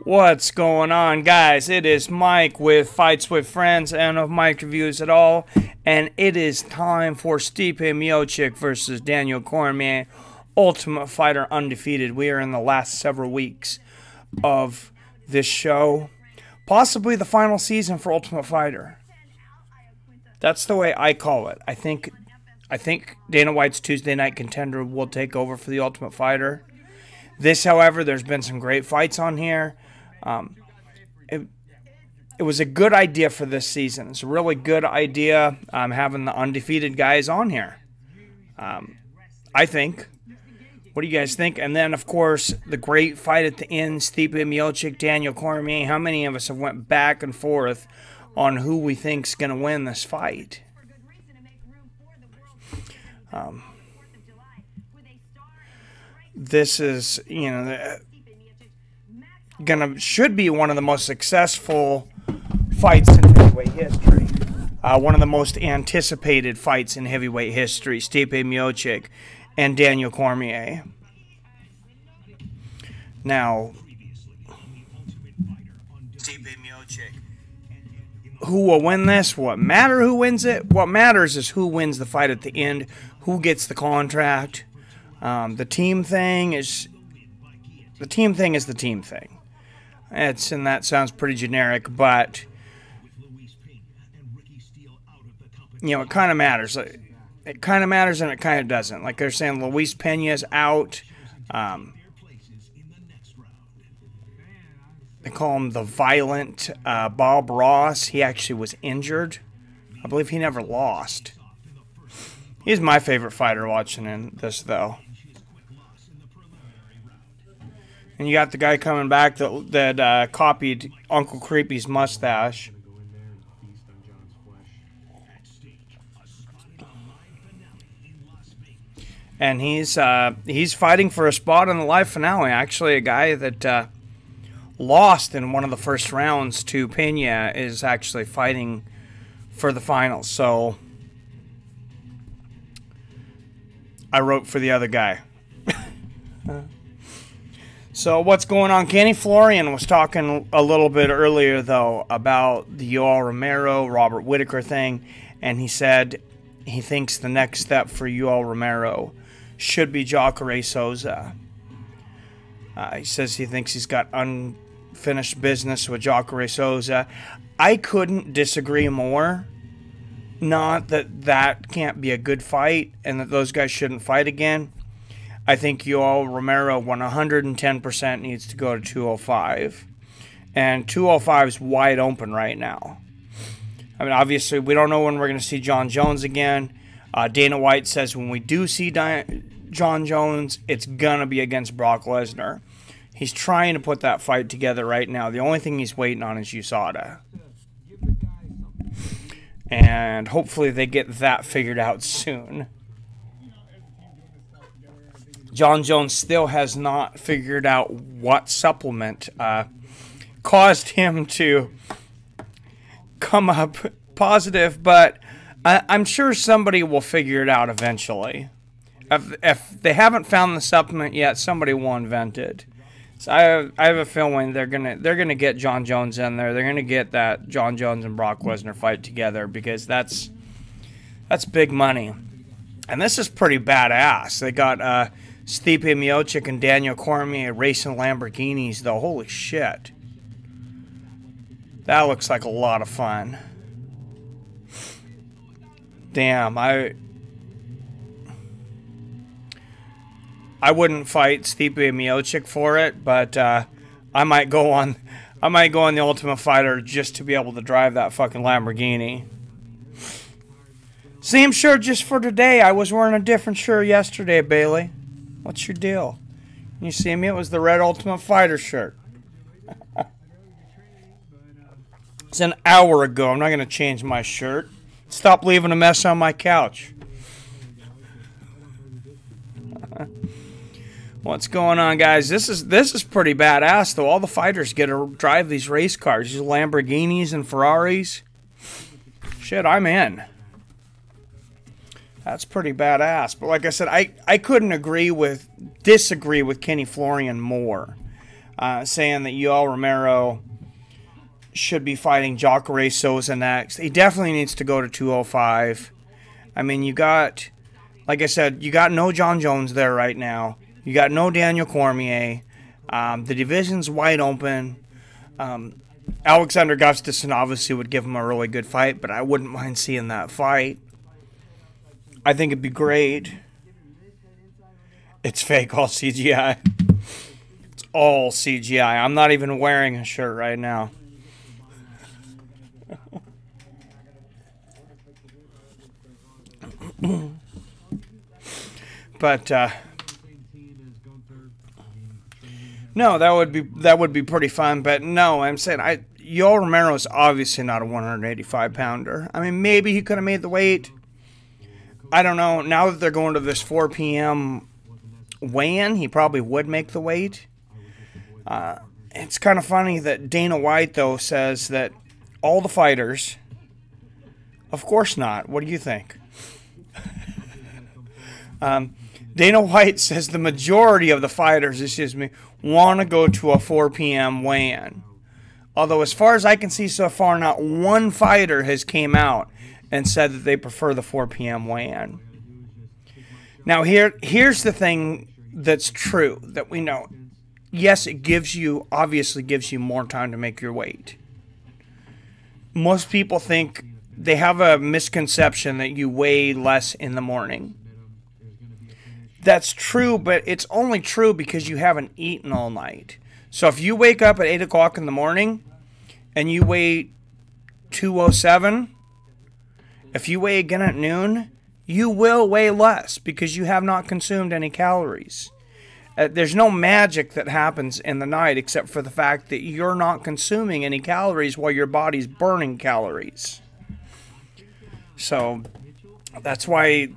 What's going on, guys? It is Mike with Fights with Friends and of Mike Reviews at All, and it is time for Stipe Miocic versus Daniel Cormier, Ultimate Fighter Undefeated. We are in the last several weeks of this show, possibly the final season for Ultimate Fighter. That's the way I call it. I think Dana White's Tuesday Night Contender will take over for the Ultimate Fighter. This, however, there's been some great fights on here. It was a good idea for this season. It's a really good idea having the undefeated guys on here. I think. What do you guys think? And then, of course, the great fight at the end, Stipe Miocic, Daniel Cormier. How many of us have went back and forth on who we think's going to win this fight? This is, should be one of the most successful fights in heavyweight history. One of the most anticipated fights in heavyweight history, Stipe Miocic and Daniel Cormier. Now, Stipe Miocic, who will win this? What matters who wins it? What matters is who wins the fight at the end, who gets the contract. The team thing is the team thing. And that sounds pretty generic, but it kind of matters. It kind of matters and it kind of doesn't. Like they're saying, Luis Peña's out. They call him the violent Bob Ross. He actually was injured. I believe he never lost. He's my favorite fighter watching in this, though. And you got the guy coming back that copied Uncle Creepy's mustache. And he's fighting for a spot in the live finale. Actually, a guy that lost in one of the first rounds to Peña is actually fighting for the finals. So I wrote for the other guy. So what's going on? Kenny Florian was talking a little bit earlier, though, about the Yoel Romero, Robert Whittaker thing, and he said he thinks the next step for Yoel Romero should be Jacare Souza. He says he thinks he's got unfinished business with Jacare Souza. I couldn't disagree more. Not that that can't be a good fight and that those guys shouldn't fight again. I think Yoel Romero 110% needs to go to 205. And 205 is wide open right now. I mean, obviously, we don't know when we're going to see Jon Jones again. Dana White says when we do see Jon Jones, it's going to be against Brock Lesnar. He's trying to put that fight together right now. The only thing he's waiting on is USADA. And hopefully they get that figured out soon. Jon Jones still has not figured out what supplement caused him to come up positive, but I'm sure somebody will figure it out eventually. If they haven't found the supplement yet, somebody will invent it. So I have a feeling they're gonna get Jon Jones in there. They're gonna get that Jon Jones and Brock Lesnar fight together because that's big money, and this is pretty badass. They got Stipe Miocic and Daniel Cormier racing Lamborghinis, though. Holy shit. That looks like a lot of fun. Damn, I wouldn't fight Stipe Miocic for it, but I might go on the Ultimate Fighter just to be able to drive that fucking Lamborghini. Same shirt just for today. I was wearing a different shirt yesterday, Bailey. What's your deal? You see me? It was the red Ultimate Fighter shirt. It's an hour ago. I'm not going to change my shirt. Stop leaving a mess on my couch. What's going on, guys? This is pretty badass, though. All the fighters get to drive these race cars, these Lamborghinis and Ferraris. Shit, I'm in. That's pretty badass. But like I said, I couldn't disagree with Kenny Florian more, saying that Yoel Romero should be fighting Jacare Souza next. He definitely needs to go to 205. I mean, you got, like I said, you got no John Jones there right now. You got no Daniel Cormier. The division's wide open. Alexander Gustafsson obviously would give him a really good fight, but I wouldn't mind seeing that fight. I think it'd be great. It's fake, all CGI. It's all CGI. I'm not even wearing a shirt right now. But no, that would be pretty fun. But no, I'm saying Yoel Romero is obviously not a 185 pounder. I mean, maybe he could have made the weight. I don't know. Now that they're going to this 4 p.m. weigh-in, he probably would make the weight. It's kind of funny that Dana White, though, says that all the fighters, of course not. What do you think? Dana White says the majority of the fighters, want to go to a 4 p.m. weigh-in. Although, as far as I can see so far, not one fighter has came out and said that they prefer the 4 p.m. weigh-in. Now, here's the thing that's true that we know. Yes, it obviously gives you more time to make your weight. Most people think, they have a misconception that you weigh less in the morning. That's true, but it's only true because you haven't eaten all night. So if you wake up at 8 o'clock in the morning and you weigh 207, if you weigh again at noon, you will weigh less because you have not consumed any calories. There's no magic that happens in the night except for the fact that you're not consuming any calories while your body's burning calories. So that's why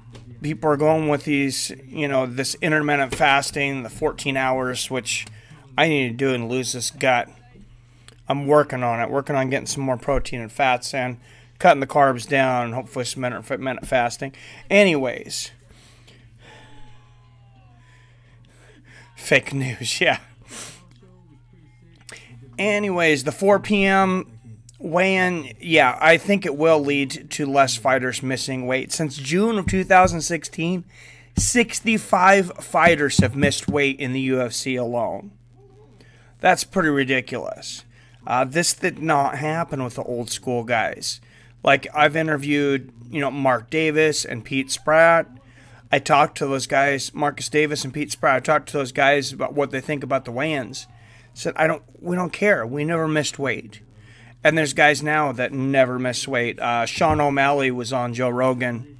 people are going with these, this intermittent fasting, the 14 hours, which I need to do and lose this gut. I'm working on it, working on getting some more protein and fats in, cutting the carbs down, and hopefully some intermittent fasting. Anyways, fake news, yeah. Anyways, the 4 p.m. weigh-in, yeah, I think it will lead to less fighters missing weight. Since June of 2016, 65 fighters have missed weight in the UFC alone. That's pretty ridiculous. This did not happen with the old school guys. Like, I've interviewed, Mark Davis and Pete Spratt. I talked to those guys, Marcus Davis and Pete Spratt. I talked to those guys about what they think about the weigh-ins. Said, we don't care. We never missed weight. And there's guys now that never miss weight. Sean O'Malley was on Joe Rogan.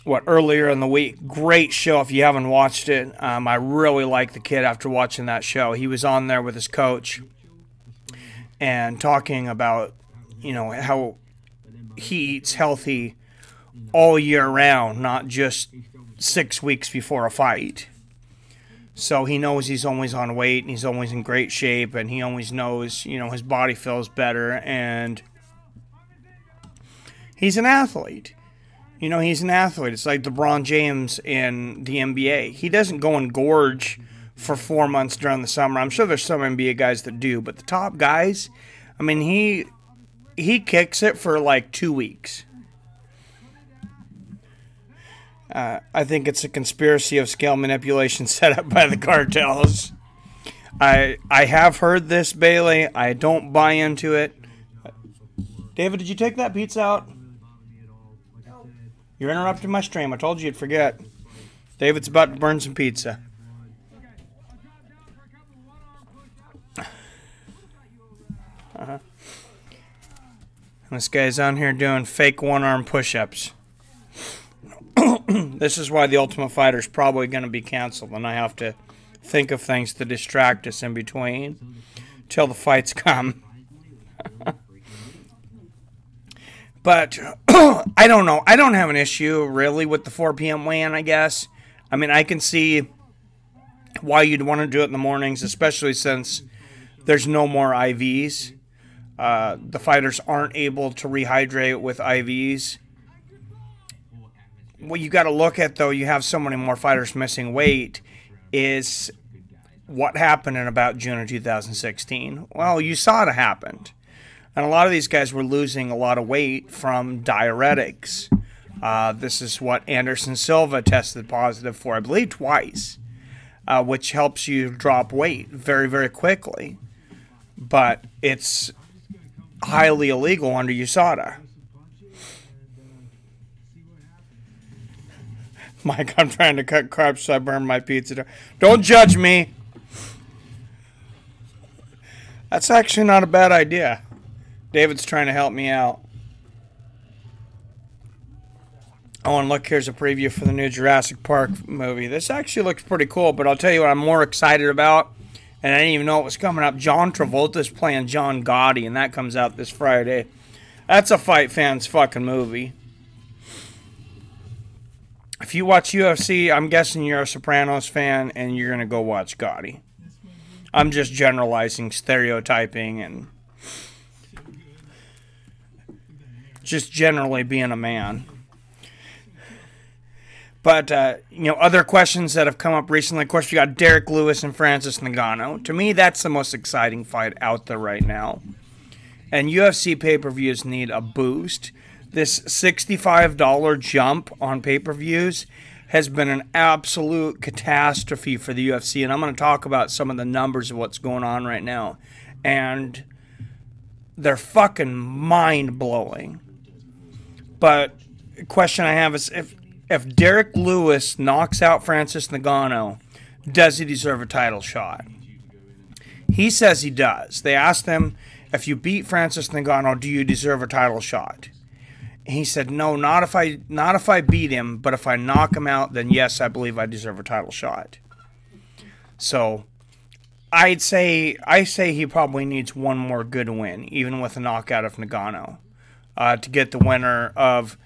Earlier in the week. Great show if you haven't watched it. I really like the kid after watching that show. He was on there with his coach and talking about, how he eats healthy all year round, not just 6 weeks before a fight. So he knows he's always on weight and he's always in great shape and he always knows, his body feels better and he's an athlete. He's an athlete. It's like LeBron James in the NBA. He doesn't go and gorge for 4 months during the summer. I'm sure there's some NBA guys that do, but the top guys, he kicks it for like 2 weeks. I think it's a conspiracy of scale manipulation set up by the cartels. I have heard this, Bailey. I don't buy into it. David, did you take that pizza out? You're interrupting my stream. I told you you'd forget. David's about to burn some pizza. This guy's on here doing fake one-arm push-ups. This is why The Ultimate Fighter is probably going to be canceled, and I have to think of things to distract us in between till the fights come. But I don't know. I don't have an issue really with the 4 p.m. weigh-in, I guess. I can see why you'd want to do it in the mornings, especially since there's no more IVs. The fighters aren't able to rehydrate with IVs what you got to look at, though, you have so many more fighters missing weight, is what happened in about June of 2016. Well, USADA happened. And a lot of these guys were losing a lot of weight from diuretics. This is what Anderson Silva tested positive for, I believe twice, which helps you drop weight very, very quickly. But it's highly illegal under USADA. Mike, I'm trying to cut carbs so I burn my pizza. Don't judge me. That's actually not a bad idea. David's trying to help me out. Oh, and look, here's a preview for the new Jurassic Park movie. This actually looks pretty cool, but I'll tell you what I'm more excited about, and I didn't even know it was coming up. John Travolta's playing John Gotti, and that comes out this Friday. That's a fight fan's fucking movie. If you watch UFC, I'm guessing you're a Sopranos fan, and you're going to go watch Gotti. I'm just generalizing, stereotyping, and just generally being a man. But, other questions that have come up recently, of course, we got Derek Lewis and Francis Ngannou. To me, that's the most exciting fight out there right now. And UFC pay-per-views need a boost. This $65 jump on pay-per-views has been an absolute catastrophe for the UFC. And I'm going to talk about some of the numbers of what's going on right now. And they're fucking mind-blowing. But the question I have is, if Derek Lewis knocks out Francis Ngannou, does he deserve a title shot? He says he does. They asked him, if you beat Francis Ngannou, do you deserve a title shot? He said, no, not if I beat him, but if I knock him out, then yes, I believe I deserve a title shot. So I say he probably needs one more good win, even with a knockout of Ngannou, to get the winner of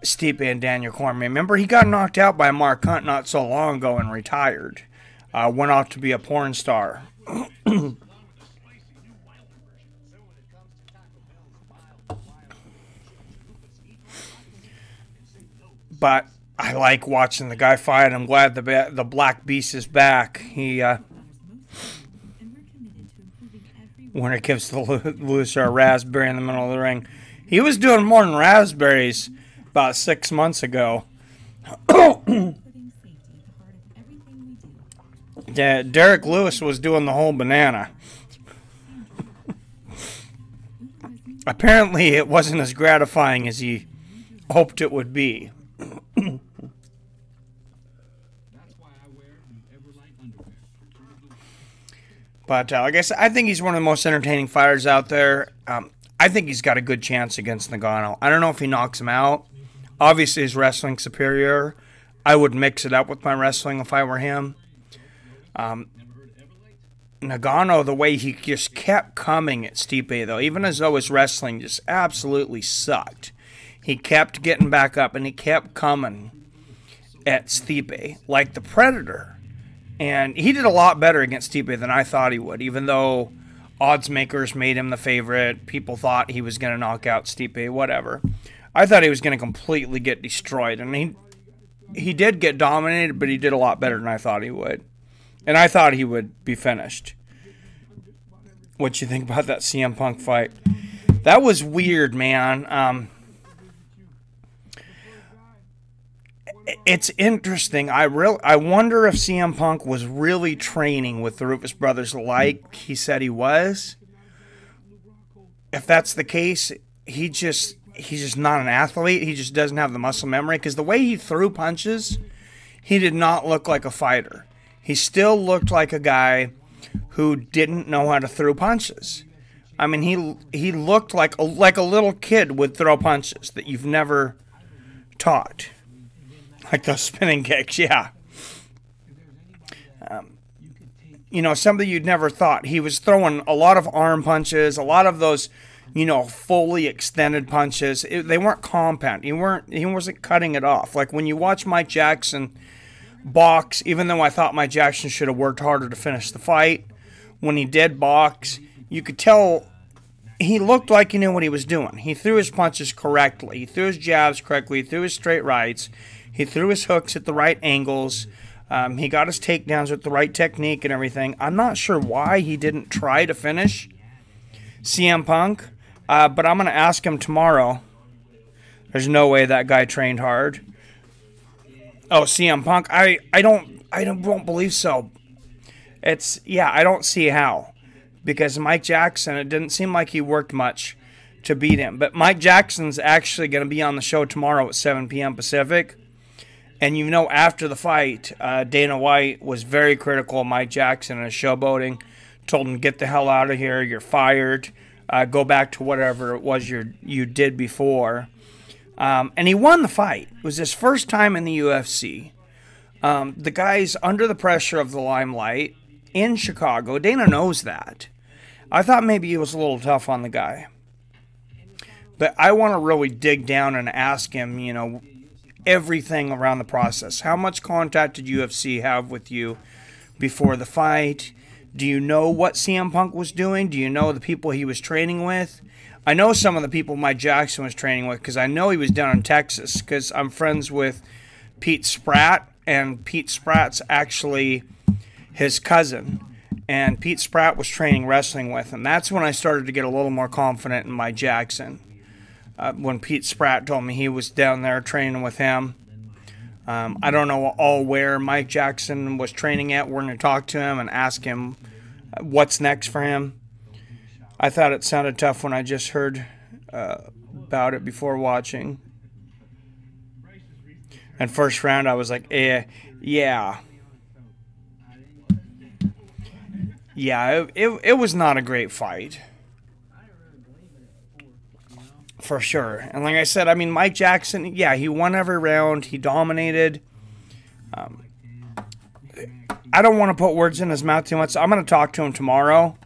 Stipe and Daniel Cormier. Remember, he got knocked out by Mark Hunt not so long ago and retired. Went off to be a porn star. But I like watching the guy fight. I'm glad the Black Beast is back. He when it gives the loser a raspberry in the middle of the ring. He was doing more than raspberries about 6 months ago. Yeah, Derek Lewis was doing the whole banana. Apparently, it wasn't as gratifying as he hoped it would be. But like I said, I think he's one of the most entertaining fighters out there. I think he's got a good chance against Ngannou. I don't know if he knocks him out. Obviously, his wrestling's superior. I would mix it up with my wrestling if I were him. Ngannou, the way he just kept coming at Stipe, though, even as though his wrestling just absolutely sucked, he kept getting back up and he kept coming at Stipe like the Predator. And he did a lot better against Stipe than I thought he would, even though odds makers made him the favorite. People thought he was going to knock out Stipe, whatever. I thought he was going to completely get destroyed. And he did get dominated, but he did a lot better than I thought he would. And I thought he would be finished. What you think about that CM Punk fight? That was weird, man. It's interesting. I wonder if CM Punk was really training with the Rufus Brothers like he said he was. If that's the case, he's just not an athlete. He just doesn't have the muscle memory. Because the way he threw punches, he did not look like a fighter. He still looked like a guy who didn't know how to throw punches. I mean, he looked like a little kid would throw punches that you've never taught. Like those spinning kicks, yeah. Something you'd never thought. He was throwing a lot of arm punches, a lot of those, fully extended punches. They weren't compound. He wasn't cutting it off. Like when you watch Mike Jackson box, even though I thought Mike Jackson should have worked harder to finish the fight, when he did box, you could tell he looked like he knew what he was doing. He threw his punches correctly. He threw his jabs correctly. He threw his straight rights. He threw his hooks at the right angles. He got his takedowns with the right technique and everything. I'm not sure why he didn't try to finish CM Punk, but I'm going to ask him tomorrow. There's no way that guy trained hard. Oh, CM Punk, I won't believe so. I don't see how. Because Mike Jackson, it didn't seem like he worked much to beat him. But Mike Jackson's actually going to be on the show tomorrow at 7 p.m. Pacific. And you know, after the fight, Dana White was very critical of Mike Jackson and showboating. Told him, get the hell out of here, you're fired. Go back to whatever it was you did before. And he won the fight. It was his first time in the UFC. The guy's under the pressure of the limelight in Chicago. Dana knows that. I thought maybe he was a little tough on the guy. But I want to really dig down and ask him, you know, everything around the process. How much contact did UFC have with you before the fight? Do you know what CM Punk was doing? Do you know the people he was training with? I know some of the people Mike Jackson was training with because I know he was down in Texas because I'm friends with Pete Spratt, and Pete Spratt's actually his cousin. And Pete Spratt was training wrestling with him. That's when I started to get a little more confident in Mike Jackson. When Pete Spratt told me he was down there training with him. I don't know all where Mike Jackson was training at. We're going to talk to him and ask him what's next for him. I thought it sounded tough when I just heard about it before watching. And first round I was like, yeah. Yeah, it was not a great fight. For sure. And like I said, I mean, Mike Jackson, yeah, he won every round. He dominated. I don't want to put words in his mouth too much, so I'm going to talk to him tomorrow.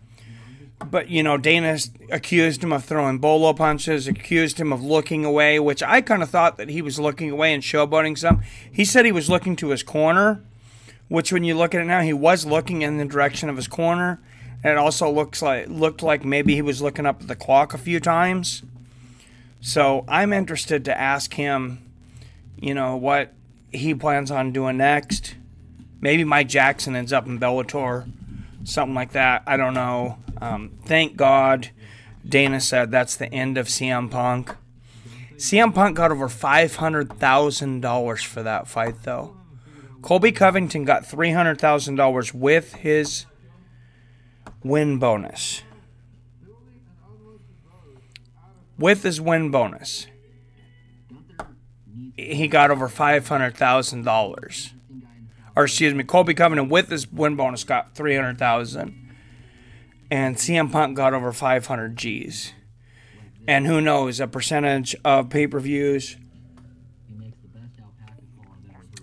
But, you know, Dana accused him of throwing bolo punches, accused him of looking away, which I kind of thought that he was looking away and showboating some. He said he was looking to his corner, which when you look at it now, he was looking in the direction of his corner. And it also looked like maybe he was looking up at the clock a few times. So I'm interested to ask him, you know, what he plans on doing next. Maybe Mike Jackson ends up in Bellator, something like that. I don't know. Thank God Dana said that's the end of CM Punk. CM Punk got over $500,000 for that fight, though. Colby Covington got $300,000 with his win bonus. With his win bonus, he got over $500,000. Or excuse me, Colby Covington with his win bonus got $300,000, and CM Punk got over 500 G's. And who knows, a percentage of pay-per-views.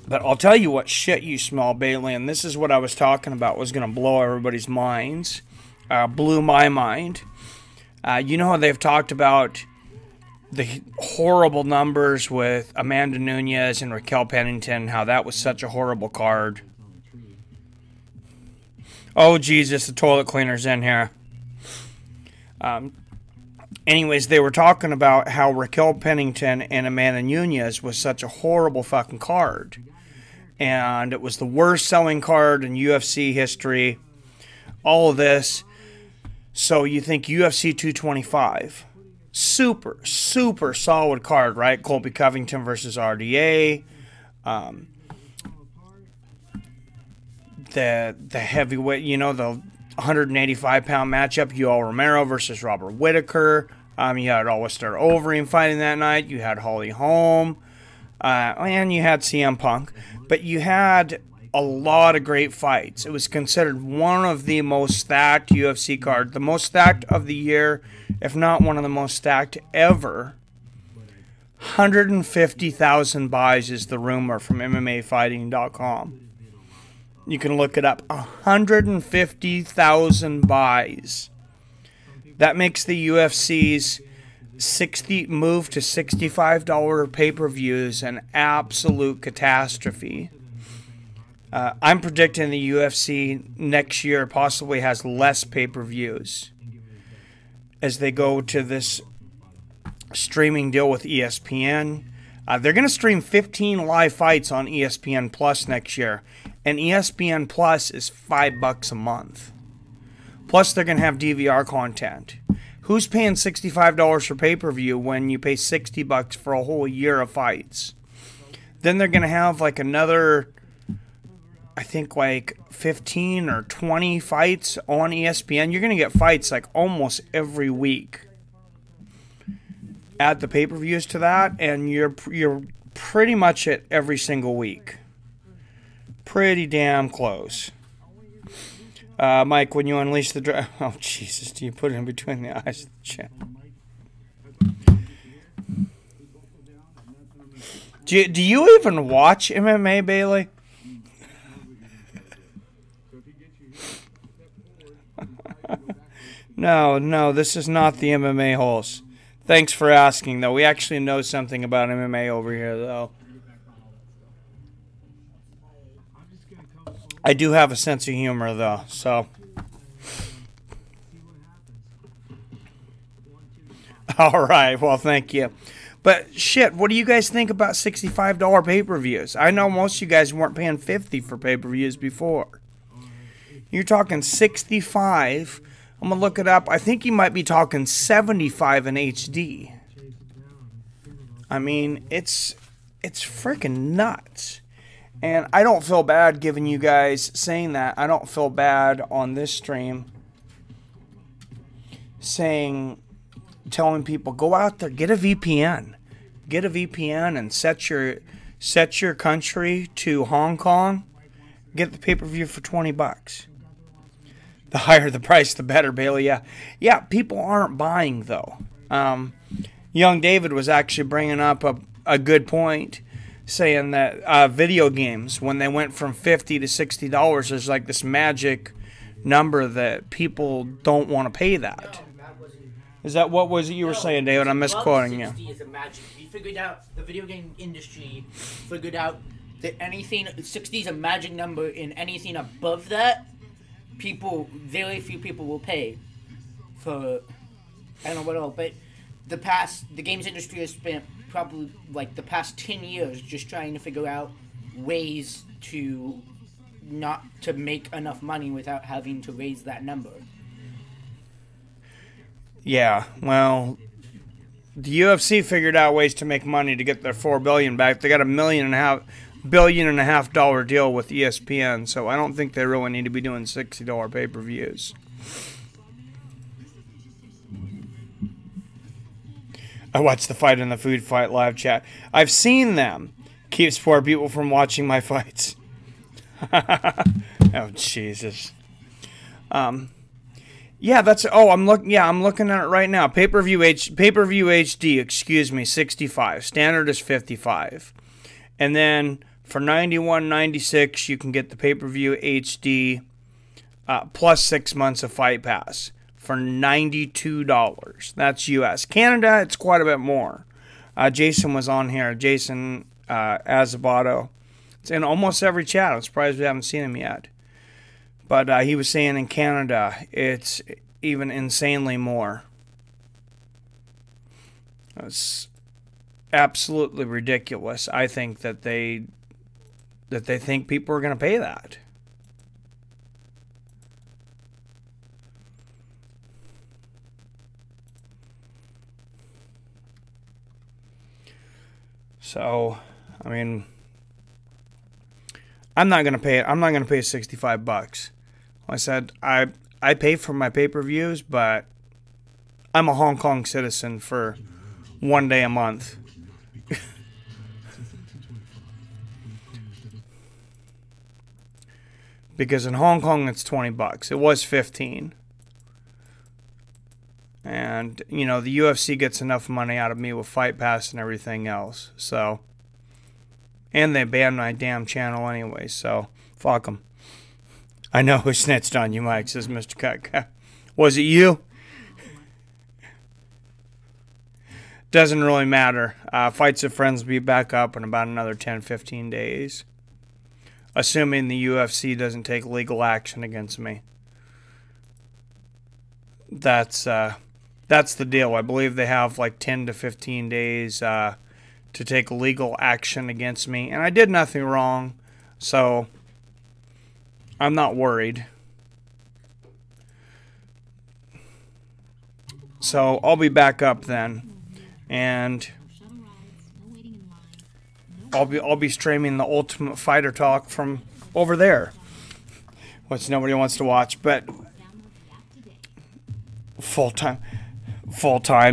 But I'll tell you what shit you smell, Bailey, and this is what I was talking about was going to blow everybody's minds. Blew my mind. You know how they've talked about the horrible numbers with Amanda Nunes and Raquel Pennington, how that was such a horrible card. Oh, Jesus, the toilet cleaner's in here. Anyways, they were talking about how Raquel Pennington and Amanda Nunes was such a horrible fucking card. And it was the worst selling card in UFC history. All of this. So you think UFC 225. Super, super solid card, right? Colby Covington versus RDA. The heavyweight, you know, the 185-pound matchup. Yoel Romero versus Robert Whittaker. You had Alistair Overeem fighting that night. You had Holly Holm. And you had CM Punk. But you had a lot of great fights. It was considered one of the most stacked UFC cards. The most stacked of the year, if not one of the most stacked ever. 150,000 buys is the rumor from MMAfighting.com. You can look it up. 150,000 buys. That makes the UFC's move to $65 pay-per-views an absolute catastrophe. I'm predicting the UFC next year possibly has less pay-per-views. as they go to this streaming deal with ESPN. They're going to stream 15 live fights on ESPN Plus next year, and ESPN Plus is $5 a month. Plus, they're going to have DVR content. Who's paying $65 for pay-per-view when you pay $60 for a whole year of fights? Then they're going to have like another, I think like 15 or 20 fights on ESPN. You're going to get fights like almost every week. Add the pay-per-views to that, and you're pretty much at every single week. Pretty damn close. Mike, when you unleash the oh Jesus, do you put it in between the eyes of the chin? Do you even watch MMA, Bailey? No, this is not the MMA host. Thanks for asking, though. We actually know something about MMA over here, though. I do have a sense of humor, though, so. All right, well, thank you. But, shit, what do you guys think about $65 pay-per-views? I know most of you guys weren't paying $50 for pay-per-views before. You're talking $65. I'm going to look it up. I think you might be talking $75 in HD. I mean, it's freaking nuts. And I don't feel bad giving you guys saying that. I don't feel bad on this stream telling people, go out there, get a VPN. Get a VPN and set your country to Hong Kong. Get the pay-per-view for $20. The higher the price, the better, Bailey. Yeah, people aren't buying, though. Young David was actually bringing up a good point, saying that video games, when they went from $50 to $60, there's like this magic number that people don't want to pay that. Is that what was it you were saying, David? I'm misquoting you. 60 is a magic. We figured out, the video game industry figured out that 60 is a magic number, and anything above that, very few people will pay for, I don't know what else, but the games industry has spent probably like the past 10 years just trying to figure out ways to make enough money without having to raise that number. Yeah, well, the UFC figured out ways to make money to get their $4 billion back. They got $1.5 billion deal with ESPN, so I don't think they really need to be doing $60 pay-per-views. I watched the Fight and the Food Fight live chat. I've seen them. Keeps poor people from watching my fights. Oh Jesus. Yeah, that's. Oh, I'm looking at it right now. Pay-per-view HD. Excuse me, 65. Standard is 55. And then for $91.96, you can get the pay-per-view HD plus 6 months of Fight Pass for $92. That's US. Canada, it's quite a bit more. Jason was on here. Jason Azabato. It's in almost every chat. I'm surprised we haven't seen him yet. But he was saying in Canada, it's even insanely more. It's absolutely ridiculous. I think that they think people are going to pay that. So, I mean, I'm not going to pay it. I'm not going to pay $65. I said I pay for my pay-per-views, but I'm a Hong Kong citizen for one day a month. Because in Hong Kong it's $20. It was $15. And, you know, the UFC gets enough money out of me with Fight Pass and everything else. So, and they banned my damn channel anyway, so fuck them. I know who snitched on you, Mike, says Mr. Cut. Was it you? Doesn't really matter. Fights of Friends will be back up in about another 10-15 days. Assuming the UFC doesn't take legal action against me. That's That's the deal. I believe they have like 10 to 15 days to take legal action against me. And I did nothing wrong, so I'm not worried. So I'll be back up then. And I'll be streaming the Ultimate Fighter Talk from over there, which nobody wants to watch, but full time,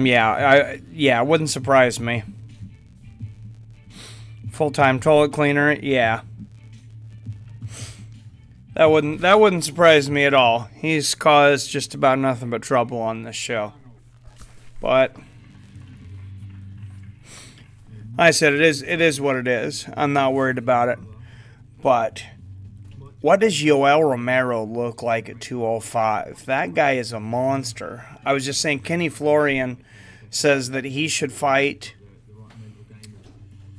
yeah, it wouldn't surprise me. Full-time toilet cleaner, yeah, that wouldn't surprise me at all. He's caused just about nothing but trouble on this show, but. I said it is what it is. I'm not worried about it. But what does Yoel Romero look like at 205? That guy is a monster. I was just saying Kenny Florian says that he should fight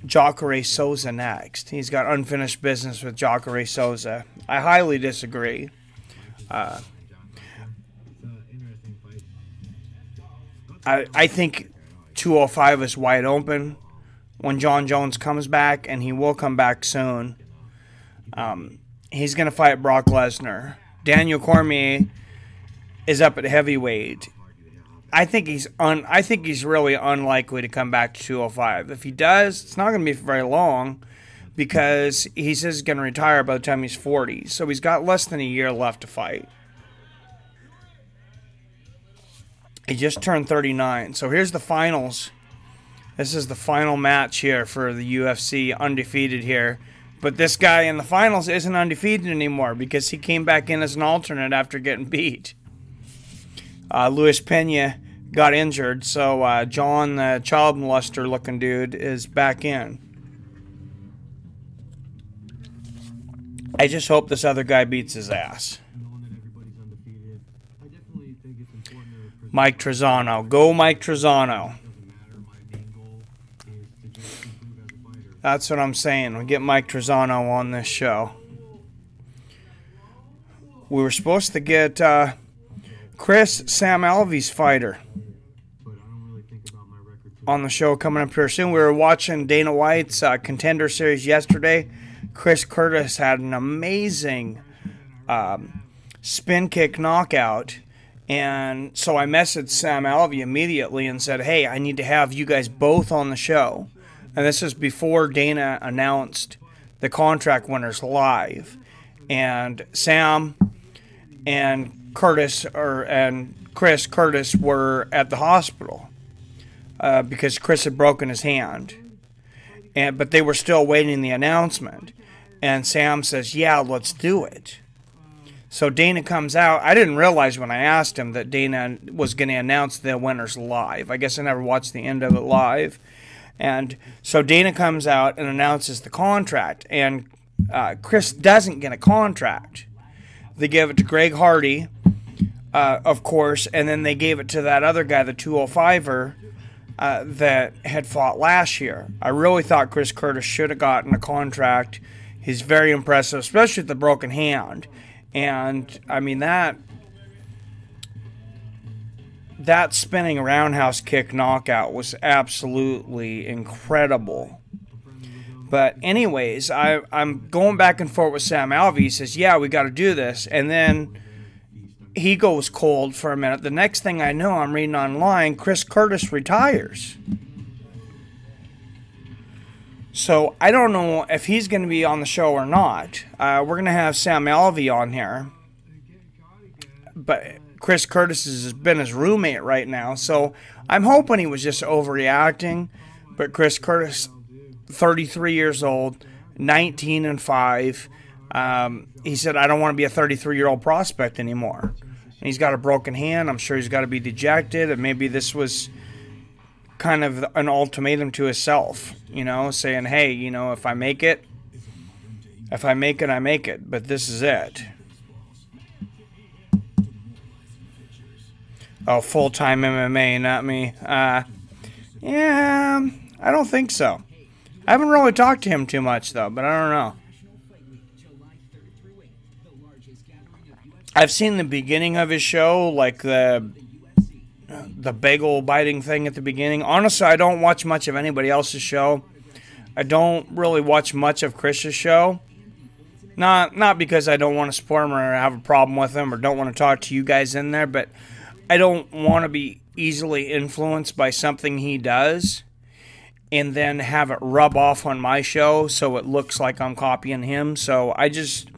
Jacare Souza next. He's got unfinished business with Jacare Souza. I highly disagree. I think 205 is wide open when John Jones comes back, and he will come back soon. He's going to fight Brock Lesnar. Daniel Cormier is up at heavyweight. I think he's really unlikely to come back to 205. If he does, it's not going to be for very long, because he says he's going to retire by the time he's 40. So he's got less than a year left to fight. He just turned 39. So here's the finals. This is the final match here for the UFC, undefeated here. But this guy in the finals isn't undefeated anymore because he came back in as an alternate after getting beat. Luis Pena got injured, so John, the child molester looking dude, is back in. I just hope this other guy beats his ass. Mike Trezano. Go Mike Trezano. That's what I'm saying. We get Mike Trezano on this show. We were supposed to get Chris Sam Alvey's fighter on the show coming up here soon. We were watching Dana White's Contender Series yesterday. Chris Curtis had an amazing spin kick knockout. And so I messaged Sam Alvey immediately and said, hey, I need to have you guys both on the show. And this is before Dana announced the contract winners live. And Sam and Chris Curtis were at the hospital because Chris had broken his hand. But they were still waiting the announcement. And Sam says, yeah, let's do it. So Dana comes out. I didn't realize when I asked him that Dana was going to announce the winners live. I guess I never watched the end of it live. And so Dana comes out and announces the contract, and Chris doesn't get a contract. They give it to Greg Hardy, of course, and then they gave it to that other guy, the 205er, that had fought last year. I really thought Chris Curtis should have gotten a contract. He's very impressive, especially with the broken hand. And, I mean, that spinning roundhouse kick knockout was absolutely incredible. But anyways, I'm going back and forth with Sam Alvey. He says, yeah, we got to do this. And then he goes cold for a minute. The next thing I know, I'm reading online, Chris Curtis retires. So I don't know if he's going to be on the show or not. We're going to have Sam Alvey on here. But Chris Curtis has been his roommate right now, so I'm hoping he was just overreacting. But Chris Curtis, 33 years old, 19-5. He said, I don't want to be a 33-year-old prospect anymore. And he's got a broken hand. I'm sure he's got to be dejected, and maybe this was kind of an ultimatum to himself, you know, saying, hey, you know, if I make it, I make it, but this is it. Oh, full-time MMA, not me. Yeah, I don't think so. I haven't really talked to him too much, though, but I don't know. I've seen the beginning of his show, like the the bagel biting thing at the beginning. Honestly, I don't watch much of anybody else's show. I don't really watch much of Chris's show. Not because I don't want to support him or have a problem with him or don't want to talk to you guys in there, but I don't want to be easily influenced by something he does and then have it rub off on my show so it looks like I'm copying him. So I just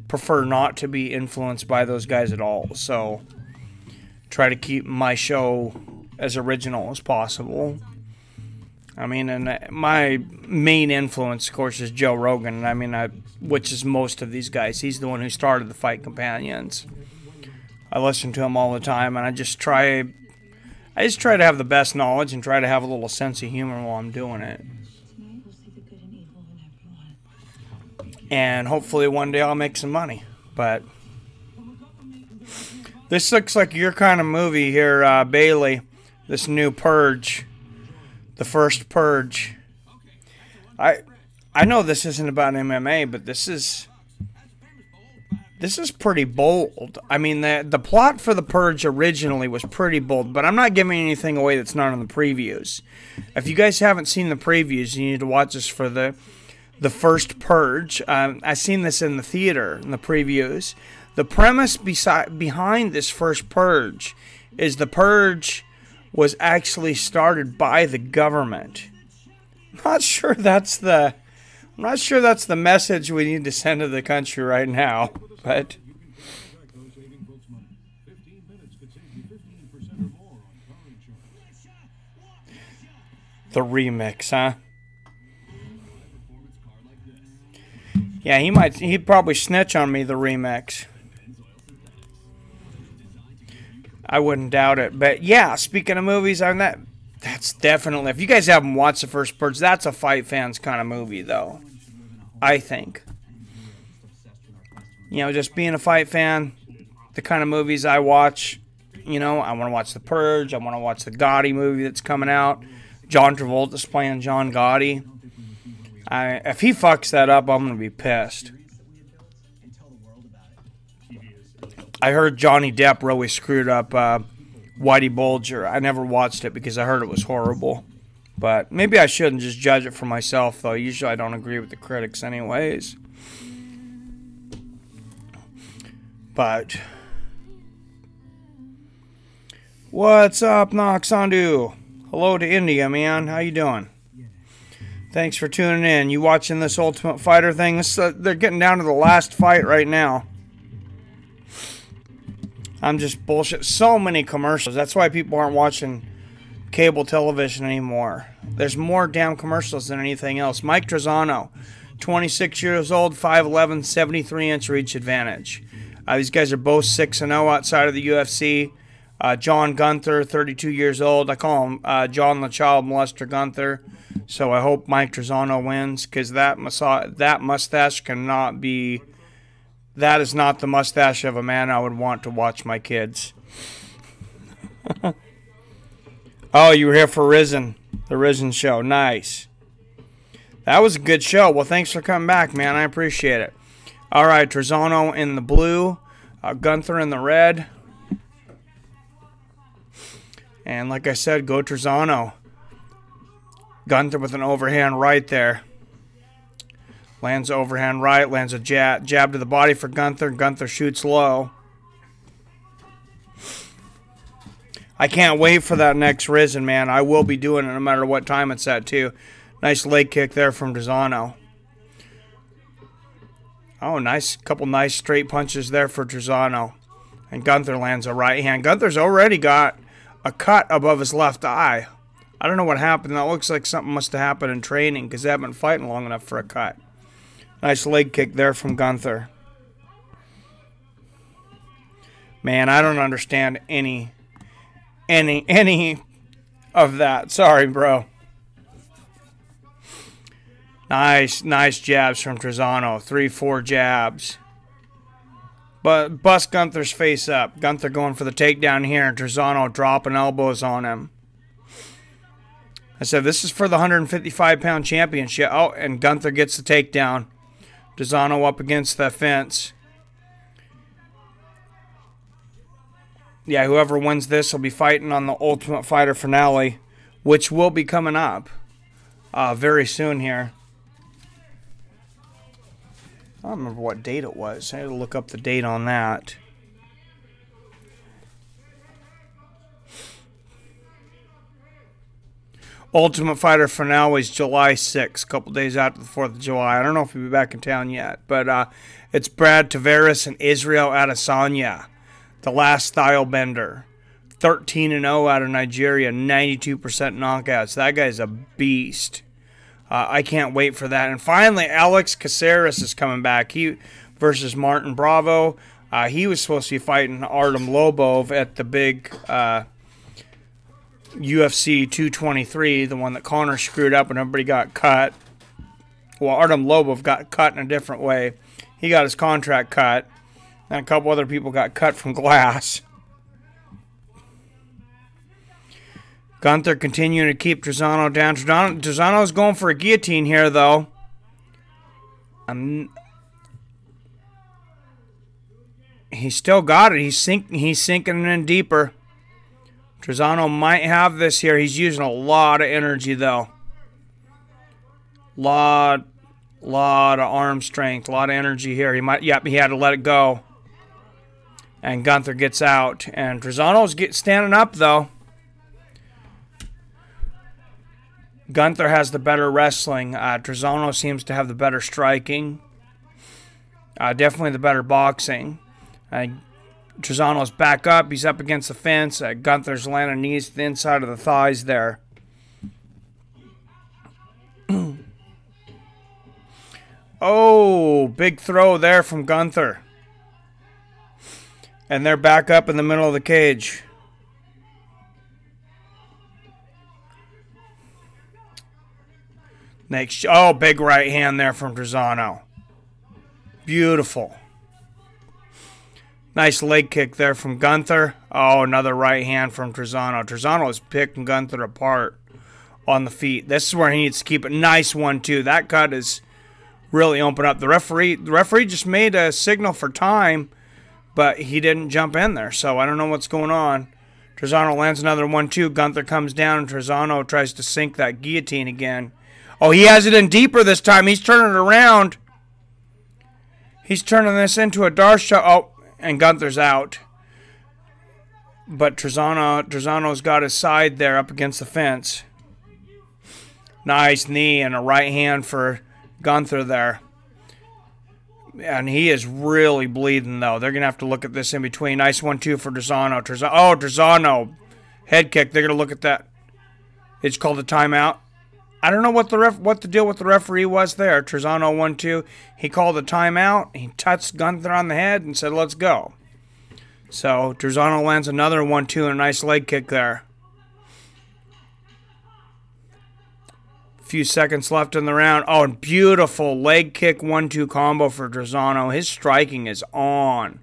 prefer not to be influenced by those guys at all. So try to keep my show as original as possible. I mean, and my main influence, of course, is Joe Rogan. I mean, which is most of these guys. He's the one who started the Fight Companions. I listen to him all the time, and I just try to have the best knowledge and try to have a little sense of humor while I'm doing it. And hopefully one day I'll make some money. But this looks like your kind of movie here, Bailey. This new Purge. The first Purge. I know this isn't about MMA, but this is pretty bold. I mean, the plot for the Purge originally was pretty bold, but I'm not giving anything away that's not in the previews. If you guys haven't seen the previews, you need to watch this for the first Purge. I seen this in the theater in the previews. The premise behind this first Purge is the Purge was actually started by the government. I'm not sure that's the message we need to send to the country right now, but the remix, huh? Yeah, he'd probably snitch on me, the remix. I wouldn't doubt it. But yeah, speaking of movies, that's definitely, if you guys haven't watched the first Purge, that's a fight fans kind of movie, though. I think. You know, just being a fight fan, the kind of movies I watch, you know, I want to watch The Purge, I want to watch the Gotti movie that's coming out. John Travolta's playing John Gotti. If he fucks that up, I'm going to be pissed. I heard Johnny Depp really screwed up Whitey Bulger. I never watched it because I heard it was horrible. But maybe I shouldn't just judge it for myself, though. Usually I don't agree with the critics anyways. But what's up, Noxandu? Hello to India, man. How you doing? Thanks for tuning in. You watching this Ultimate Fighter thing? They're getting down to the last fight right now. I'm just bullshit. So many commercials. That's why people aren't watching cable television anymore. There's more damn commercials than anything else. Mike Trezano, 26 years old, 5'11", 73-inch reach advantage. These guys are both 6-0 outside of the UFC. John Gunther, 32 years old. I call him John the Child Molester Gunther. So I hope Mike Trezano wins, because that mustache cannot be... That is not the mustache of a man I would want to watch my kids. Oh, you were here for Risen. The Risen show. Nice. That was a good show. Well, thanks for coming back, man. I appreciate it. All right, Trezano in the blue. Gunther in the red. And like I said, go Trezano. Gunther with an overhand right there. Lands overhand right, lands a jab to the body for Gunther. Gunther shoots low. I can't wait for that next Risen, man. I will be doing it no matter what time it's at, too. Nice leg kick there from Trezano. Oh, nice. Couple nice straight punches there for Trezano. And Gunther lands a right hand. Gunther's already got a cut above his left eye. I don't know what happened. That looks like something must have happened in training, because they haven't been fighting long enough for a cut. Nice leg kick there from Gunther. Man, I don't understand any of that. Sorry, bro. Nice jabs from Trezano. 3-4 jabs. But bust Gunther's face up. Gunther going for the takedown here, and Trezano dropping elbows on him. I said, this is for the 155-pound championship. Oh, and Gunther gets the takedown. Trezano up against the fence. yeah, whoever wins this will be fighting on the Ultimate Fighter finale, which will be coming up very soon here. I don't remember what date it was. I had to look up the date on that. Ultimate Fighter finale is July 6th, a couple days after the 4th of July. I don't know if he'll be back in town yet, but it's Brad Tavares and Israel Adesanya, the last style bender. 13-0 out of Nigeria, 92% knockouts. That guy's a beast. I can't wait for that. And finally, Alex Caceres is coming back. He versus Martin Bravo. He was supposed to be fighting Artem Lobov at the big UFC 223, the one that Conor screwed up and everybody got cut. Well, Artem Lobov got cut in a different way. He got his contract cut, and a couple other people got cut from Glass. Gunther continuing to keep Trezano down. Trezano's going for a guillotine here, though. He's still got it. He's sinking in deeper. Trezano might have this here. He's using a lot of energy, though. Lot of arm strength, a lot of energy here. Yep, he had to let it go. And Gunther gets out. And Trezano's standing up, though. Gunther has the better wrestling. Trezano seems to have the better striking. Definitely the better boxing. Trezano's back up. He's up against the fence. Gunther's landing knees to the inside of the thighs there. Oh, big throw there from Gunther. And they're back up in the middle of the cage. Next, oh, big right hand there from Trezano. Beautiful. Nice leg kick there from Gunther. Oh, another right hand from Trezano. Trezano is picking Gunther apart on the feet. This is where he needs to keep it. Nice 1-2. That cut is really open up. The referee just made a signal for time, but he didn't jump in there. So I don't know what's going on. Trezano lands another 1-2. Gunther comes down, and Trezano tries to sink that guillotine again. Oh, he has it in deeper this time. He's turning it around. He's turning this into a Darsha. Oh, and Gunther's out. But Trezano's got his side there up against the fence. Nice knee and a right hand for Gunther there. And he is really bleeding, though. They're going to have to look at this in between. Nice 1-2 for Trezano. Oh, Trezano. Head kick. They're going to look at that. It's called a timeout. I don't know what the deal with the referee was there. Trezano 1-2. He called a timeout. He touched Gunther on the head and said, let's go. So Trezano lands another 1-2 and a nice leg kick there. A few seconds left in the round. Oh, and beautiful leg kick 1-2 combo for Trezano. His striking is on.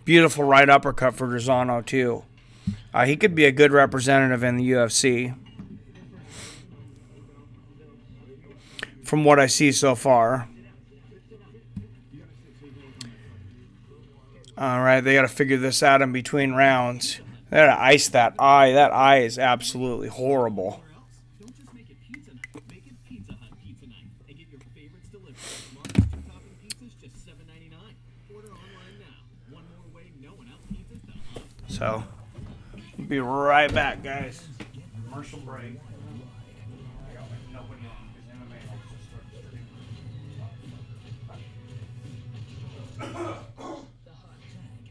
Beautiful right uppercut for Trezano, too. He could be a good representative in the UFC. From what I see so far. Alright, they got to figure this out in between rounds. They got to ice that eye. That eye is absolutely horrible. So, we'll be right back, guys. Commercial break.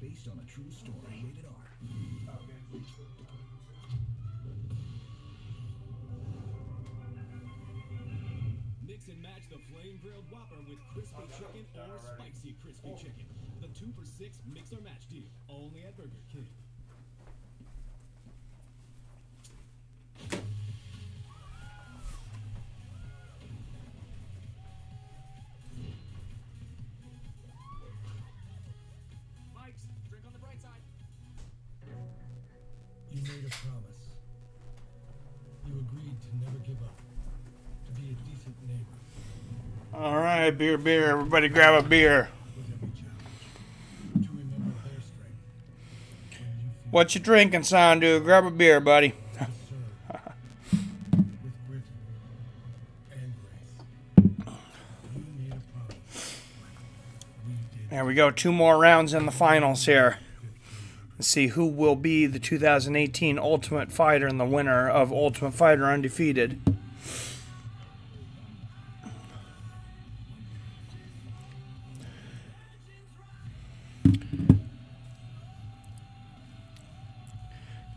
Based on a true story, rated R. Mix and match the flame grilled Whopper with crispy chicken or spicy crispy chicken. The 2 for $6 mix or match deal. Only at Burger King. You made a promise. You agreed to never give up. To be a decent neighbor. All right, beer. Everybody grab a beer. With every challenge. To remember their strength. When you feel What you drinking, Sandu? Grab a beer, buddy. There we go. 2 more rounds in the finals here. Let's see who will be the 2018 Ultimate Fighter and the winner of Ultimate Fighter Undefeated.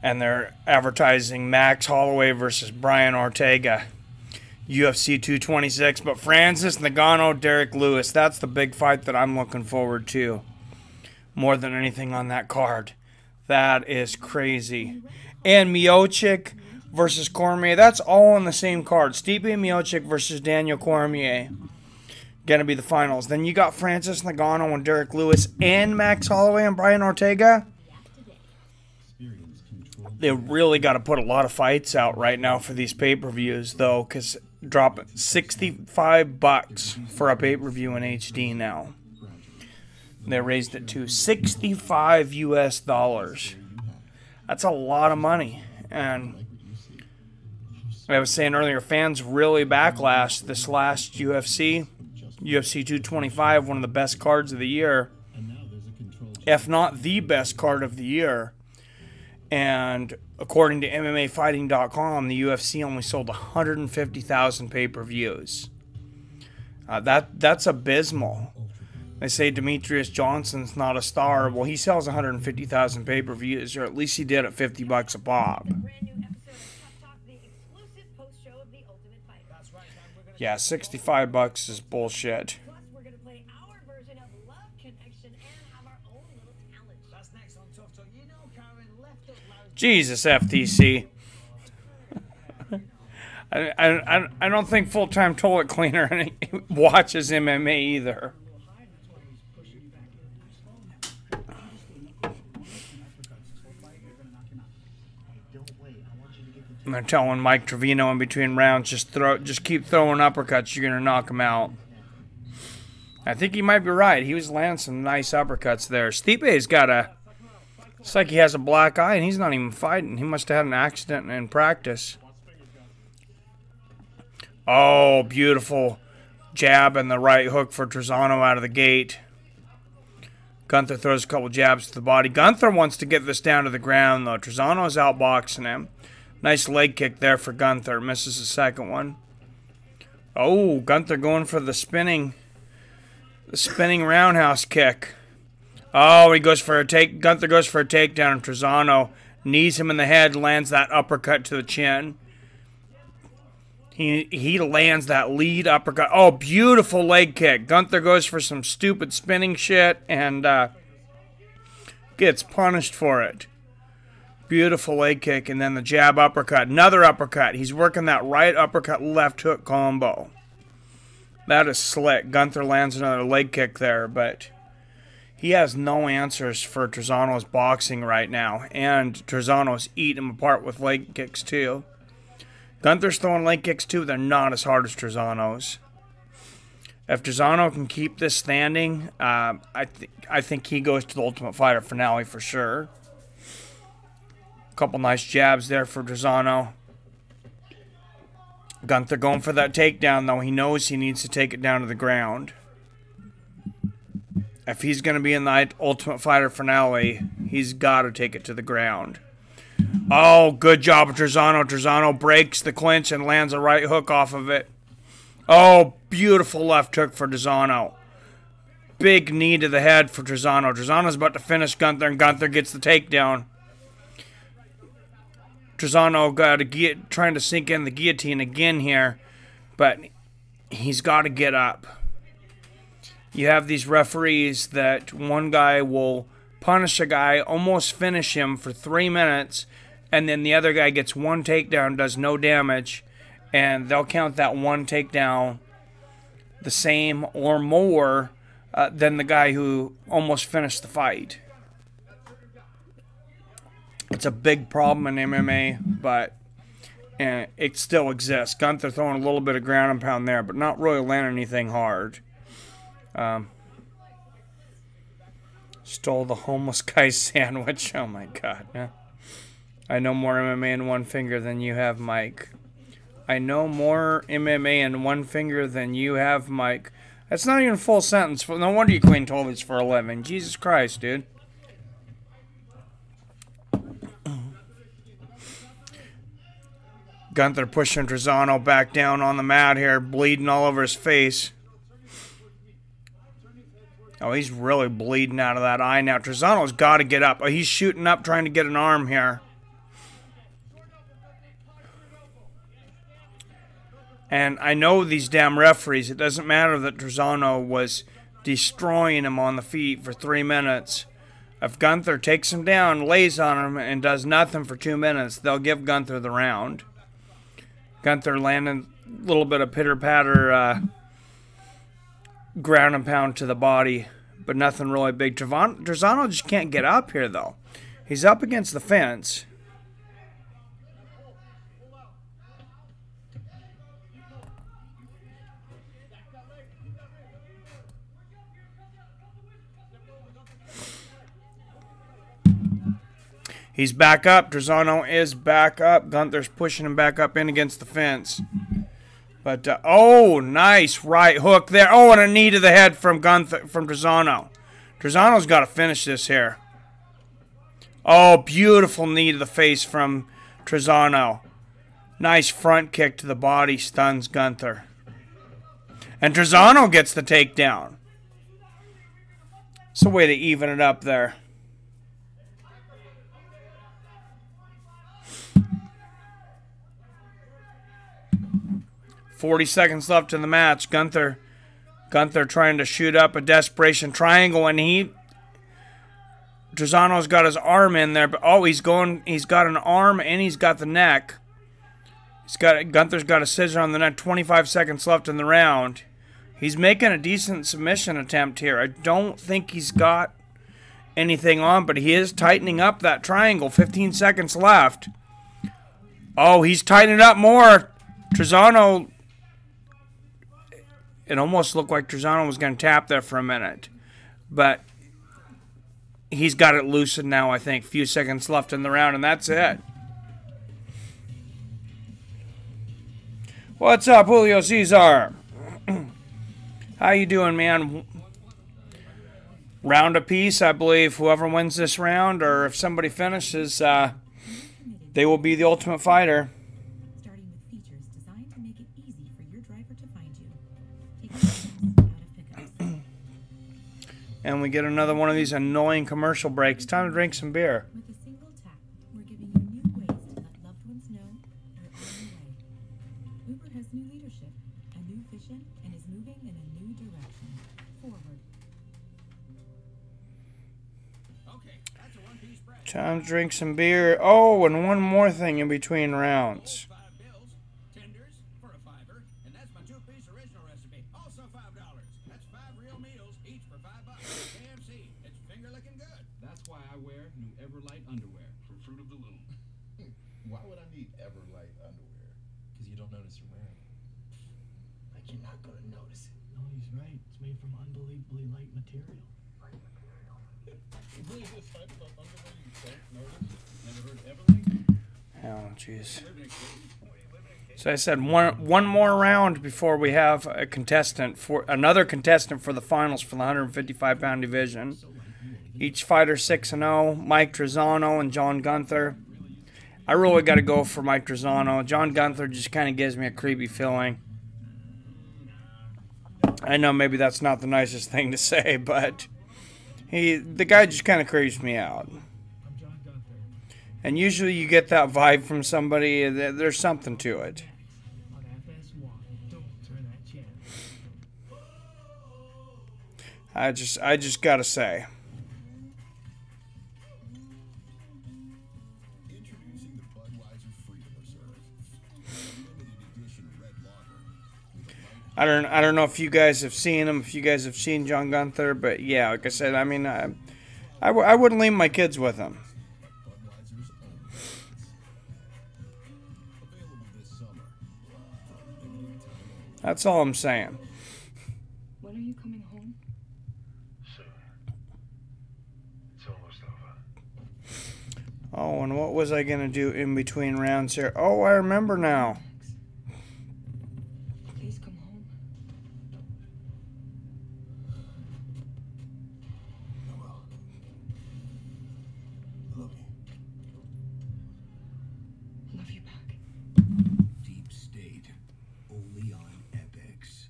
And they're advertising Max Holloway versus Brian Ortega. UFC 226. But Francis Ngannou, Derek Lewis. That's the big fight that I'm looking forward to. More than anything on that card. That is crazy. And Miocic versus Cormier. That's all on the same card. Stipe Miocic versus Daniel Cormier. Going to be the finals. Then you got Francis Ngannou and Derek Lewis and Max Holloway and Brian Ortega. They really got to put a lot of fights out right now for these pay-per-views, though, because dropping $65 for a pay-per-view in HD now. They raised it to $65 US. That's a lot of money. And I was saying earlier, fans really backlash this last UFC 225, one of the best cards of the year, if not the best card of the year. And according to MMAfighting.com, the UFC only sold 150,000 pay-per-views. That's abysmal. They say Demetrius Johnson's not a star. Well, he sells 150,000 pay-per-views, or at least he did at $50 a pop. Yeah, $65 is bullshit. Jesus, FTC. I don't think Full-Time Toilet Cleaner watches MMA either. And they're telling Mike Trevino in between rounds, just keep throwing uppercuts, you're gonna knock him out. I think he might be right. He was landing some nice uppercuts there. Stipe's got a... It's like he has a black eye and he's not even fighting. He must have had an accident in practice. Oh, beautiful jab and the right hook for Trezano out of the gate. Gunther throws a couple jabs to the body. Gunther wants to get this down to the ground, though. Trezano's outboxing him. Nice leg kick there for Gunther. Misses the second one. Oh, Gunther going for the spinning roundhouse kick. Oh, he goes for a Gunther goes for a takedown, and Trezano knees him in the head, lands that uppercut to the chin. He lands that lead uppercut. Oh, beautiful leg kick. Gunther goes for some stupid spinning shit and gets punished for it. Beautiful leg kick, and then the jab uppercut. Another uppercut. He's working that right uppercut, left hook combo. That is slick. Gunther lands another leg kick there, but he has no answers for Trezano's boxing right now. And Trezano's eating him apart with leg kicks too. Gunther's throwing leg kicks too. They're not as hard as Trezano's. If Trezano can keep this standing, I think he goes to the Ultimate Fighter finale for sure. Couple nice jabs there for Trezano. Gunther going for that takedown, though. He knows he needs to take it down to the ground. If he's going to be in the Ultimate Fighter finale, he's got to take it to the ground. Oh, good job of Trezano. Trezano breaks the clinch and lands a right hook off of it. Oh, beautiful left hook for Trezano. Big knee to the head for Trezano. Trezano's about to finish Gunther, and Gunther gets the takedown. Trezano trying to sink in the guillotine again here, but he's got to get up. You have these referees that one guy will punish a guy, almost finish him for 3 minutes, and then the other guy gets one takedown, does no damage, and they'll count that one takedown the same or more than the guy who almost finished the fight. It's a big problem in MMA, but it still exists. Gunther throwing a little bit of ground and pound there, but not really landing anything hard. Stole the homeless guy's sandwich. Oh my god. Yeah. I know more MMA in one finger than you have, Mike. I know more MMA in one finger than you have, Mike. That's not even a full sentence. No wonder you clean toilets for a living. Jesus Christ, dude. Gunther pushing Trezano back down on the mat here, bleeding all over his face. Oh, he's really bleeding out of that eye now. Trezano's got to get up. Oh, he's shooting up, trying to get an arm here. And I know these damn referees. It doesn't matter that Trezano was destroying him on the feet for 3 minutes. If Gunther takes him down, lays on him, and does nothing for 2 minutes, they'll give Gunther the round. Gunther landing a little bit of pitter-patter ground and pound to the body, but nothing really big. Trezano just can't get up here, though. He's up against the fence. He's back up. Trezano is back up. Gunther's pushing him back up in against the fence. But, oh, nice right hook there. Oh, and a knee to the head from Trezano. Trezano's got to finish this here. Oh, beautiful knee to the face from Trezano. Nice front kick to the body. Stuns Gunther. And Trezano gets the takedown. It's a way to even it up there. 40 seconds left in the match. Gunther trying to shoot up a desperation triangle, and Trezano's got his arm in there, but oh, he's got an arm and he's got the neck. Gunther's got a scissor on the neck. 25 seconds left in the round. He's making a decent submission attempt here. I don't think he's got anything on, but he is tightening up that triangle. 15 seconds left. Oh, he's tightening up more. Trezano. It almost looked like Trezano was going to tap there for a minute. But he's got it loosened now, I think. Few seconds left in the round, and that's it. What's up, Julio Cesar? How you doing, man? Round apiece, I believe. Whoever wins this round, or if somebody finishes, they will be the Ultimate Fighter. Starting with features designed to make it easy for your driver to find you. Take seconds out of pickups. And we get another one of these annoying commercial breaks. Time to drink some beer. With a single tap, we're giving you new ways to let loved ones know you're on your way. Uber has new leadership, a new vision, and is moving in a new direction. Forward. Okay, that's a one-piece spread. Time to drink some beer. Oh, and one more thing in between rounds. 5 bills, tenders for a $5, and that's my 2-piece original recipe. Also $5. That's 5 real meals, each for $5. KFC, it's finger-licking good. That's why I wear new Everlight underwear from Fruit of the Loom. Why would I need Everlight underwear? Because you don't notice you're wearing it. Like you're not gonna notice it. No, he's right. It's made from unbelievably light material. Really this type of underwear you don't notice? Never heard Everlight? Oh, jeez. So I said one more round before we have a contestant for another contestant for the finals for the 155-pound division. Each fighter 6-0. Mike Trezano and John Gunther. I really got to go for Mike Trezano. John Gunther just kind of gives me a creepy feeling. I know maybe that's not the nicest thing to say, but the guy just kind of creeps me out. I'm John Gunther. And usually you get that vibe from somebody. There's something to it. On FS1, don't turn that channel. I just gotta say. Introducing the Budweiser Freedom Reserve. Limited edition red lager. I don't know if you guys have seen him, if you guys have seen John Gunther, but yeah, like I said, I mean, I wouldn't leave my kids with him. Budweiser's own. Available this summer. For limited time only. That's all I'm saying. When are you coming home? Soon. Oh, and what was I going to do in between rounds here? Oh, I remember now. Please come home. I will. I love you. Love you back. Deep State. Only on Epix.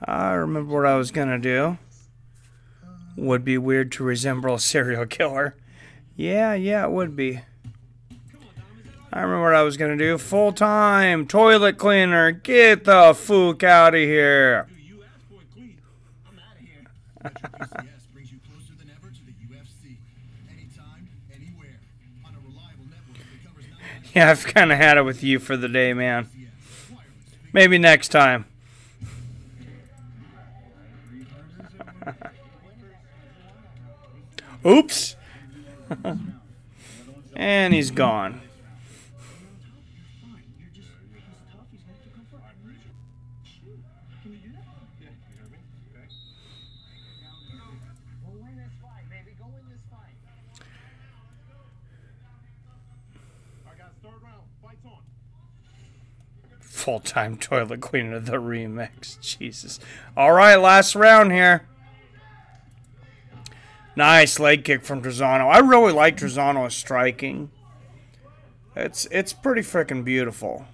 I remember what I was going to do. Would be weird to resemble a serial killer. Yeah, it would be. I remember what I was going to do. Full-time toilet cleaner. Get the fook out of here. You asked for it, Cleve. I'm out of here. Metro PCS brings you closer than ever to the UFC. Anytime, anywhere. On a reliable network that covers 99 Yeah, I've kind of had it with you for the day, man. Maybe next time. Oops. And he's gone. You're just, he's tough. He's going to come for it. Shoot. Can you do that? Yeah, you know what I mean? Okay. We'll win this fight, baby. Go win this fight. Alright guys, third round. Fight's on. Full-time toilet cleaner, the remix. Jesus. All right, last round here. Nice leg kick from Trezano. I really like Trezano's striking. It's pretty freaking beautiful.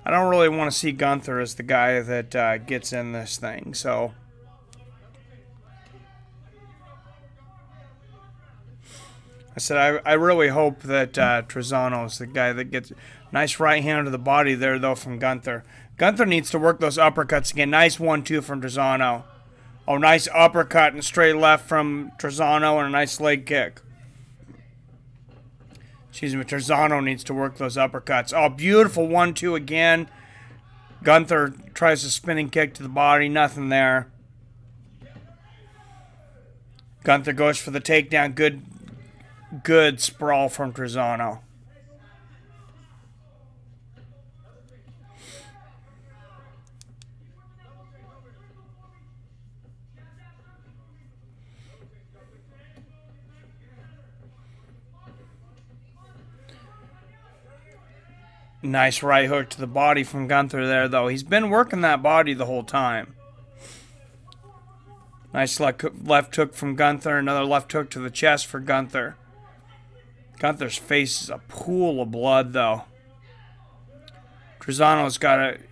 I don't really want to see Gunther as the guy that gets in this thing, so. I said I really hope that Trezano is the guy that gets. Nice right hand to the body there, though, from Gunther. Gunther needs to work those uppercuts again. Nice 1-2 from Trezano. Oh, nice uppercut and straight left from Trezano and a nice leg kick. Excuse me, Trezano needs to work those uppercuts. Oh, beautiful 1-2 again. Gunther tries a spinning kick to the body. Nothing there. Gunther goes for the takedown. Good sprawl from Trezano. Nice right hook to the body from Gunther there, though. He's been working that body the whole time. Nice left hook from Gunther. Another left hook to the chest for Gunther. Gunther's face is a pool of blood, though. Trezano's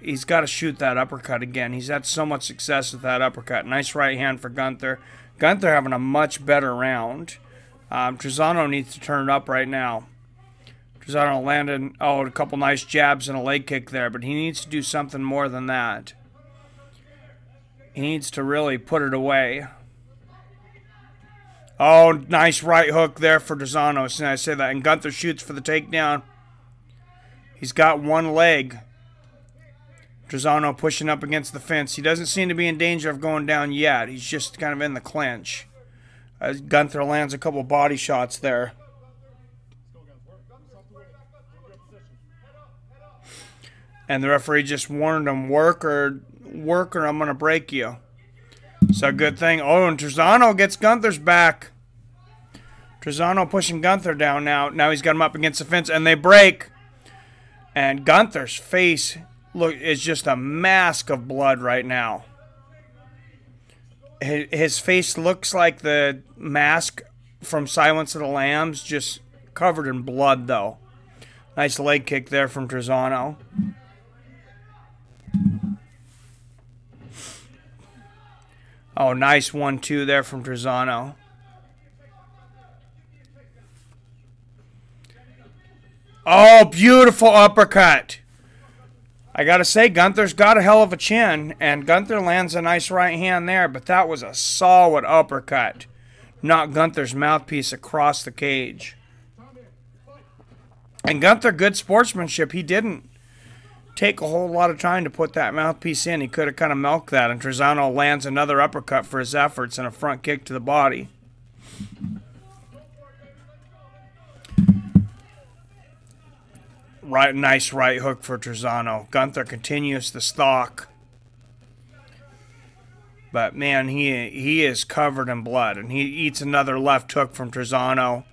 he's got to shoot that uppercut again. He's had so much success with that uppercut. Nice right hand for Gunther. Gunther having a much better round. Trezano needs to turn it up right now. Trezano landed, a couple nice jabs and a leg kick there, but he needs to do something more than that. He needs to really put it away. Oh, nice right hook there for Trezano. So I say that, and Gunther shoots for the takedown. He's got one leg. Trezano pushing up against the fence. He doesn't seem to be in danger of going down yet. He's just kind of in the clinch. Gunther lands a couple body shots there. And the referee just warned him, work or I'm going to break you. So good thing. Oh, and Trezano gets Gunther's back. Trezano pushing Gunther down now. Now he's got him up against the fence, and they break. And Gunther's face is just a mask of blood right now. His face looks like the mask from Silence of the Lambs, just covered in blood, though. Nice leg kick there from Trezano. Oh, nice 1-2 there from Trezano. Oh, beautiful uppercut. I got to say, Gunther's got a hell of a chin, and Gunther lands a nice right hand there, but that was a solid uppercut. Knocked Gunther's mouthpiece across the cage. And Gunther, good sportsmanship. He didn't take a whole lot of time to put that mouthpiece in. He could have kind of milked that, and Trezano lands another uppercut for his efforts and a front kick to the body. Nice right hook for Trezano. Gunther continues the stalk. But, man, he is covered in blood. And he eats another left hook from Trezano.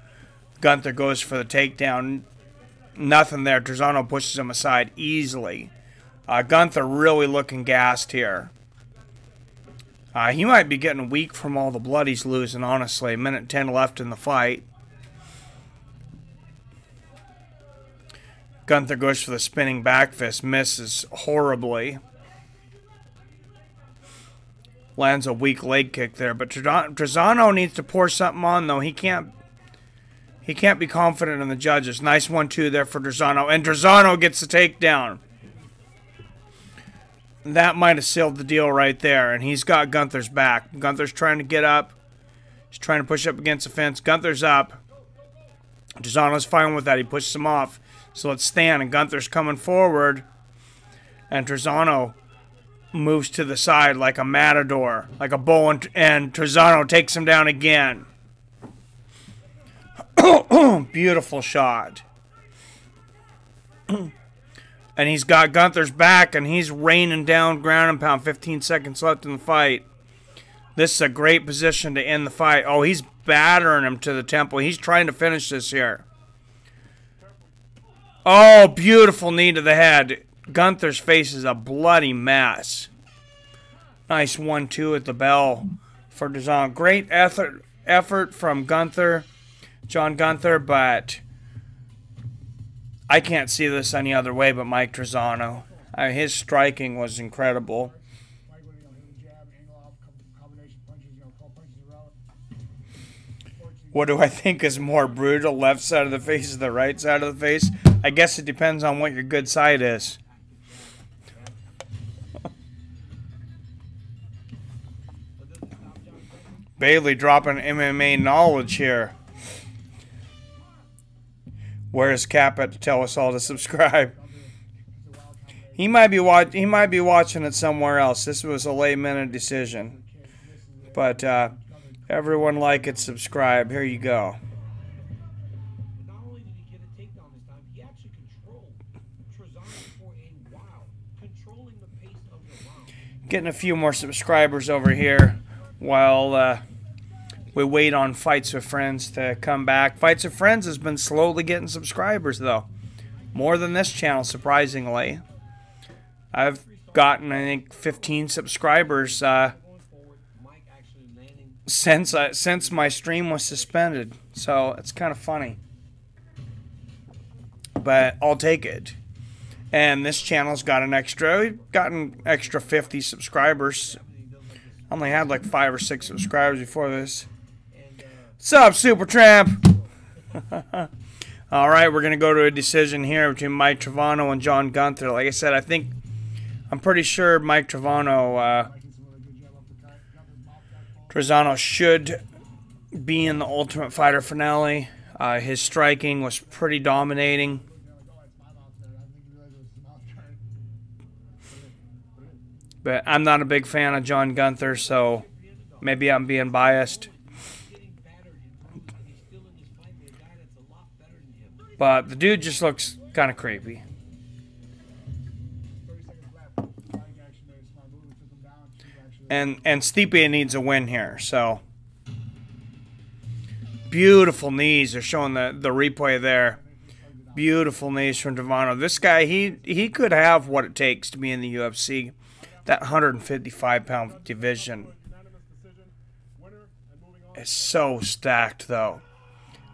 Gunther goes for the takedown. Nothing there. Trezano pushes him aside easily. Gunther really looking gassed here. He might be getting weak from all the blood he's losing, honestly. 1:10 left in the fight. Gunther goes for the spinning back fist. Misses horribly. Lands a weak leg kick there. But Trezano needs to pour something on, though. He can't be confident in the judges. Nice 1-2 there for Trezano. And Trezano gets the takedown. That might have sealed the deal right there. And he's got Gunther's back. Gunther's trying to get up. He's trying to push up against the fence. Gunther's up. Trezano's fine with that. He pushes him off. So let's stand. And Gunther's coming forward. And Trezano moves to the side like a matador. Like a bull. And Trezano takes him down again. Beautiful shot. And he's got Gunther's back, and he's raining down ground and pound. 15 seconds left in the fight. This is a great position to end the fight. Oh, he's battering him to the temple. He's trying to finish this here. Oh, beautiful knee to the head. Gunther's face is a bloody mess. Nice 1-2 at the bell for Trezano. Great effort from Gunther, John Gunther, but I can't see this any other way but Mike Trezano. His striking was incredible. What do I think is more brutal, left side of the face or the right side of the face? I guess it depends on what your good side is. Bailey dropping MMA knowledge here. Where's Kappa to tell us all to subscribe? He might be watching it somewhere else. This was a late-minute decision. But everyone like it, subscribe. Here you go. Not only did he get a takedown this time, he actually controlled Trezano for a while, controlling the pace of the round. Getting a few more subscribers over here while we wait on Fights with Friends to come back. Fights with Friends has been slowly getting subscribers, though. More than this channel, surprisingly. I've gotten, I think, 15 subscribers since my stream was suspended. So it's kind of funny. But I'll take it. And this channel's got we've gotten extra 50 subscribers. I only had like 5 or 6 subscribers before this. What's up, Super Tramp? All right, we're going to go to a decision here between Mike Trezano and John Gunther. Like I said, I'm pretty sure Mike Trezano should be in the Ultimate Fighter finale. His striking was pretty dominating. But I'm not a big fan of John Gunther, so maybe I'm being biased. But the dude just looks kind of creepy. And Stipe needs a win here, so. Beautiful knees. They're showing the replay there. Beautiful knees from Trezano. This guy, he could have what it takes to be in the UFC. That 155-pound division is so stacked, though.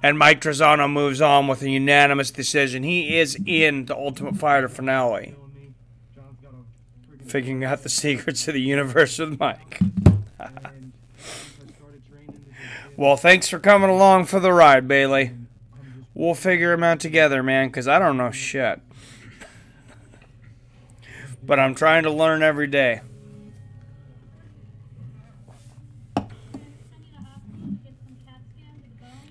And Mike Trezano moves on with a unanimous decision. He is in the Ultimate Fighter finale. Figuring out the secrets of the universe with Mike. Well, thanks for coming along for the ride, Bailey. We'll figure him out together, man, because I don't know shit. But I'm trying to learn every day.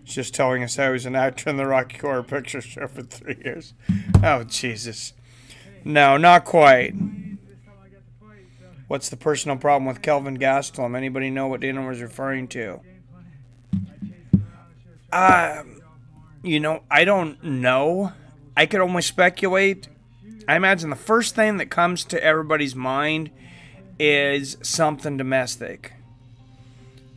He's just telling us how he's an actor in the Rocky Horror Picture Show for 3 years. Oh, Jesus. No, not quite. What's the personal problem with Kelvin Gastelum? Anybody know what Dana was referring to? You know, I don't know. I could only speculate. I imagine the first thing that comes to everybody's mind is something domestic.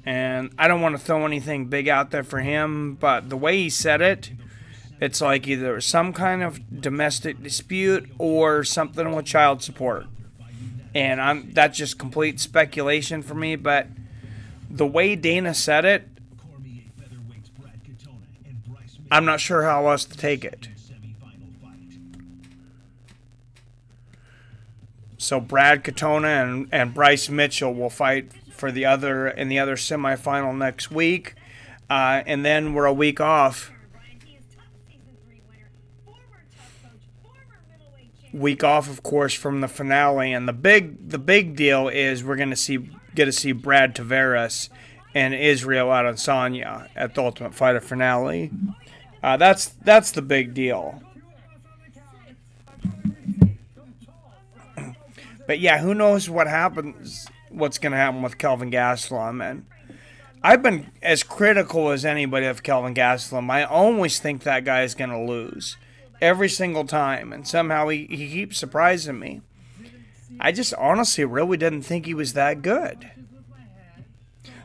And I don't want to throw anything big out there for him, but the way he said it, it's like either some kind of domestic dispute or something with child support. And that's just complete speculation for me, but the way Dana said it, I'm not sure how else to take it. So Brad Katona and Bryce Mitchell will fight for the other semifinal next week, and then we're a week off. Week off, of course, from the finale, and the big deal is we're gonna get to see Brad Tavares and Israel Adesanya at the Ultimate Fighter finale. That's the big deal. But yeah, who knows what's going to happen with Kelvin Gastelum. And I've been as critical as anybody of Kelvin Gastelum. I always think that guy is going to lose every single time, and somehow he keeps surprising me. I just honestly really didn't think he was that good.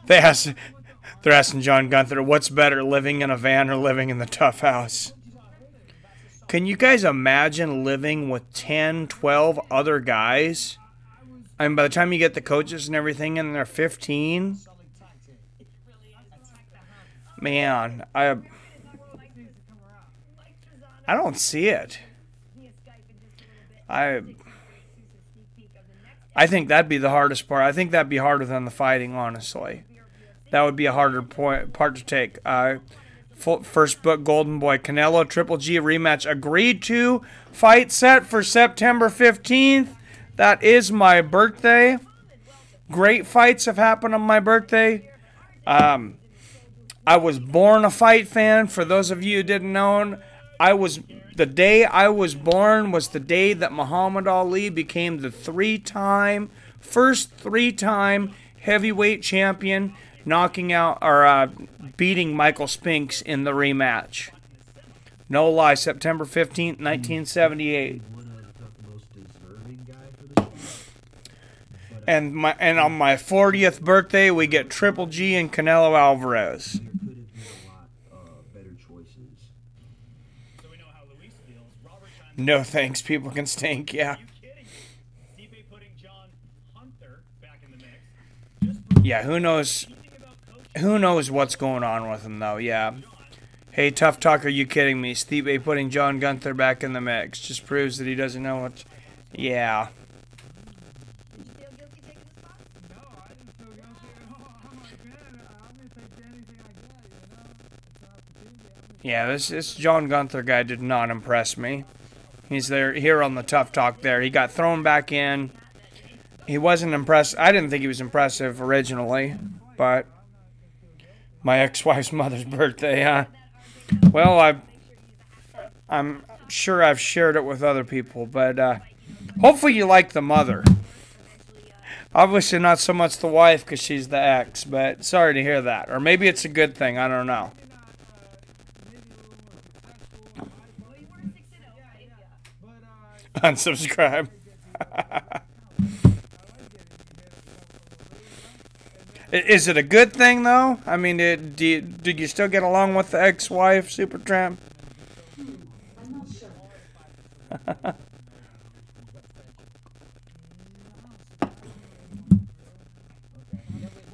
They're asking John Gunther, what's better, living in a van or living in the tough house? Can you guys imagine living with 10, 12 other guys? I mean, by the time you get the coaches and everything in, they're 15. Man, I don't see it. I think that'd be the hardest part. I think that'd be harder than the fighting, honestly. That would be a harder part to take. First book, Golden Boy. Canelo, Triple G rematch agreed to. Fight set for September 15th. That is my birthday. Great fights have happened on my birthday. I was born a fight fan. For those of you who didn't know, the day I was born was the day that Muhammad Ali became the first three-time heavyweight champion, knocking out or beating Michael Spinks in the rematch. No lie, September 15th, 1978. And on my 40th birthday, we get Triple G and Canelo Alvarez. No thanks, people can stink, yeah. Yeah, who knows what's going on with him, though, yeah. Hey, Tough Talk, are you kidding me? Stipe putting John Gunther back in the mix just proves that he doesn't know what... Yeah. Yeah, this John Gunther guy did not impress me. He's here on the Tough Talk there. He got thrown back in. He wasn't impressed. I didn't think he was impressive originally, but my ex-wife's mother's birthday, huh? Well, I'm sure I've shared it with other people, but hopefully you like the mother. Obviously not so much the wife because she's the ex, but sorry to hear that. Or maybe it's a good thing. I don't know. Unsubscribe. Is it a good thing, though? I mean, did you still get along with the ex-wife, Supertramp?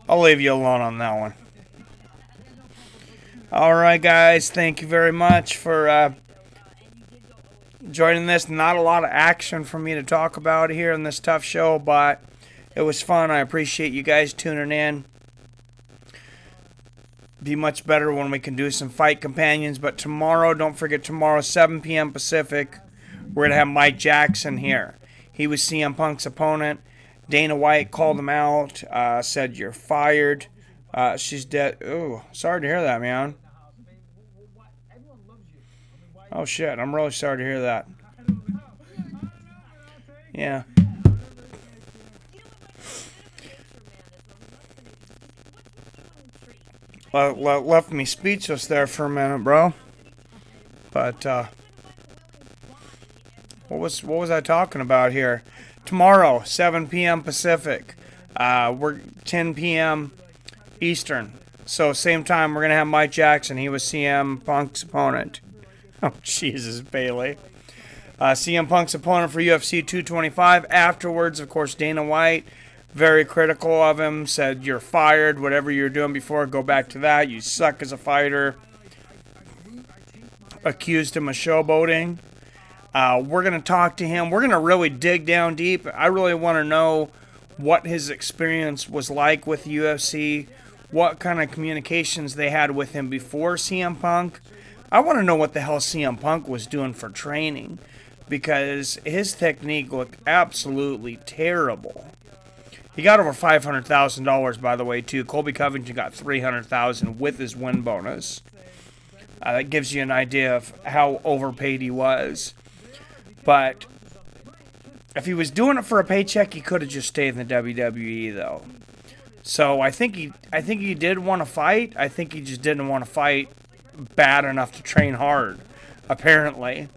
I'll leave you alone on that one. Alright, guys. Thank you very much for joining this. Not a lot of action for me to talk about here in this tough show, but it was fun. I appreciate you guys tuning in. Be much better when we can do some fight companions. But tomorrow, don't forget tomorrow, 7 p.m. Pacific, we're going to have Mike Jackson here. He was CM Punk's opponent. Dana White called him out, said, "You're fired." She's dead. Ooh, sorry to hear that, man. Oh, shit. I'm really sorry to hear that. Yeah. Left me speechless there for a minute, bro. But, what was I talking about here? tomorrow, 7 p.m. Pacific. We're 10 p.m. Eastern. So same time, we're going to have Mike Jackson. He was CM Punk's opponent. Oh, Jesus, Bailey. CM Punk's opponent for UFC 225. Afterwards, of course, Dana White, very critical of him, said, you're fired. Whatever you're doing before, go back to that. You suck as a fighter. Accused him of showboating. We're going to talk to him. We're going to really dig down deep. I really want to know what his experience was like with the UFC, what kind of communications they had with him before CM Punk. I want to know what the hell CM Punk was doing for training, because his technique looked absolutely terrible. He got over $500,000, by the way, too. Colby Covington got $300,000 with his win bonus. That gives you an idea of how overpaid he was. But if he was doing it for a paycheck, he could have just stayed in the WWE, though. So I think he did want to fight. I think he just didn't want to fight bad enough to train hard, apparently.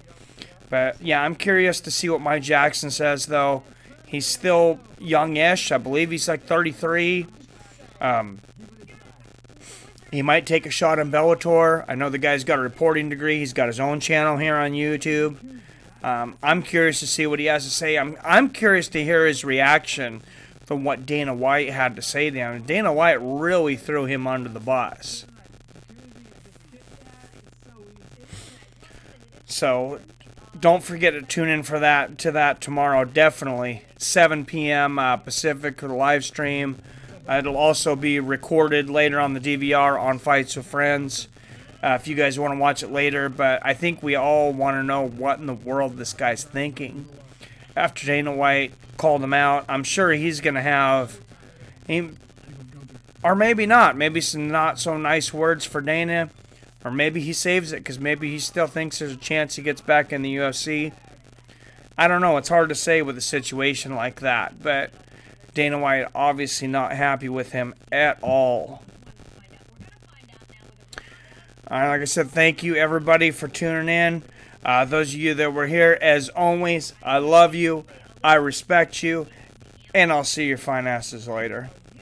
But yeah, I'm curious to see what Mike Jackson says, though. He's still youngish. I believe he's like 33. He might take a shot in Bellator. I know the guy's got a reporting degree. He's got his own channel here on YouTube. I'm curious to see what he has to say. I'm curious to hear his reaction from what Dana White had to say to him. Dana White really threw him under the bus. So don't forget to tune in for that tomorrow. Definitely 7 p.m. Pacific for the live stream. It'll also be recorded later on the DVR on Fights with Friends. If you guys want to watch it later, but I think we all want to know what in the world this guy's thinking. After Dana White called him out, I'm sure he's going to have, or maybe not, maybe some not so nice words for Dana, or maybe he saves it because maybe he still thinks there's a chance he gets back in the UFC. I don't know, it's hard to say with a situation like that, but Dana White obviously not happy with him at all. Like I said, thank you everybody for tuning in. Those of you that were here, as always, I love you, I respect you, and I'll see your fine asses later.